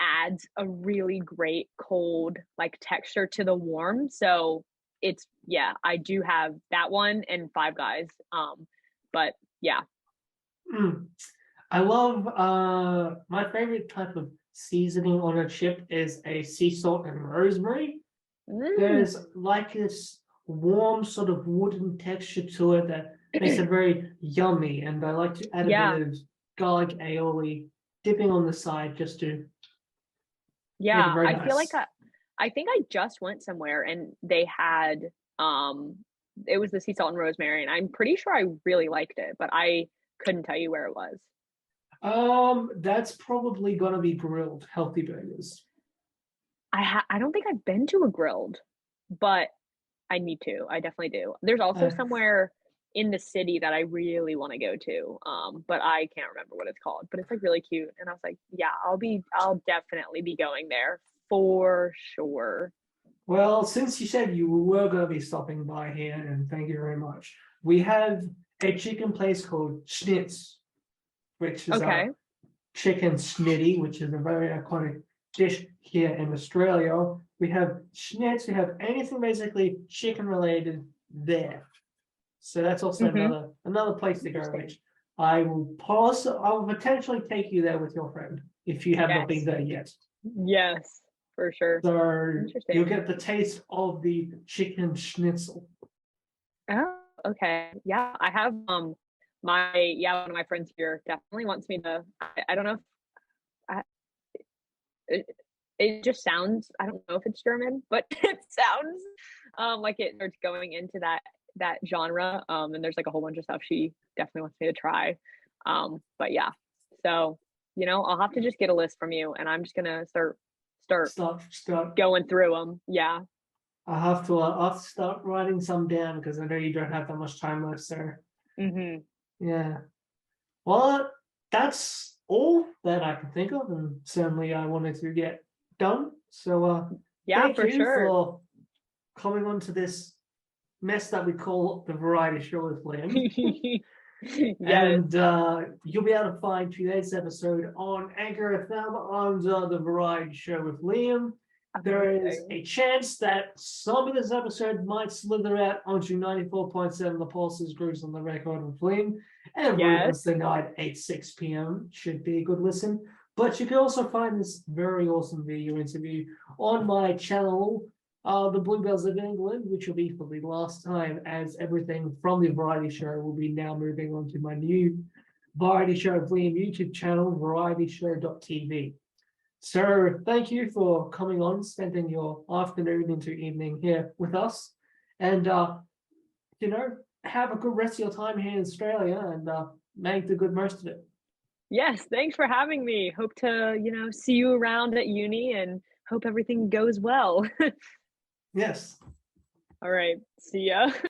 adds a really great cold like texture to the warm. So it's, yeah, I do have that one and Five Guys. But yeah.
Mm. I love my favorite type of seasoning on a chip is a sea salt and rosemary.
Mm.
There's like this warm sort of wooden texture to it that makes it very yummy, and I like to add a bit
Yeah.
of garlic aioli dipping on the side just to make it
Yeah,
very
I feel like
nice.
I think I just went somewhere and they had, um it was the sea salt and rosemary, and I'm pretty sure I really liked it, but I couldn't tell you where it was.
That's probably gonna be grilled healthy burgers.
I don't think I've been to a grilled, but I need to. I definitely do. There's also
Uh,
somewhere in the city that I really want to go to, but I can't remember what it's called. But it's like really cute, and I was like, yeah, I'll definitely be going there for sure.
well, since you said you were gonna be stopping by here, and thank you very much, we have a chicken place called Schnitz, which is a
Okay.
chicken snitty, which is a very iconic dish here in Australia. We have schnitz, we have anything basically chicken related there. So that's also
Mm-hmm.
another place to go,
Interesting.
which I will potentially take you there with your friend if you have not been
Yes.
there yet.
Yes, for sure.
So you'll
Interesting.
get the taste of the chicken schnitzel.
Oh, okay. Yeah, I have one of my friends here definitely wants me to, I don't know if I, it, it just sounds, I don't know if it's German, but it sounds like it starts going into that genre. And there's like a whole bunch of stuff she definitely wants me to try. But yeah. So, I'll have to just get a list from you and I'm just gonna start
Start
going through them. Yeah.
I'll have to start writing some down because I know you don't have that much time left, sir.
Hmm.
Yeah. Well, that's all that I can think of, and certainly I wanted to get done. So,
Yeah,
thank
for
you
sure.
for coming on to this mess that we call the variety show with Liam.
Yes.
And you'll be able to find today's episode on Anchor FM under the variety show with Liam. There is
Amazing.
a chance that some of this episode might slither out onto 94.7 The Pulse's Grooves on the Record with Liam. Every
Yes.
Wednesday night, 6 p.m. Should be a good listen. But you can also find this very awesome video interview on my channel, the Bluebells of England, which will be for the last time, as everything from the variety show will be now moving on to my new variety show Liam YouTube channel, varietyshow.tv. So thank you for coming on, spending your afternoon into evening here with us, and you know, have a good rest of your time here in Australia, and make the good most of it.
Yes, thanks for having me. Hope to, see you around at uni and hope everything goes well.
Yes.
All right. See ya.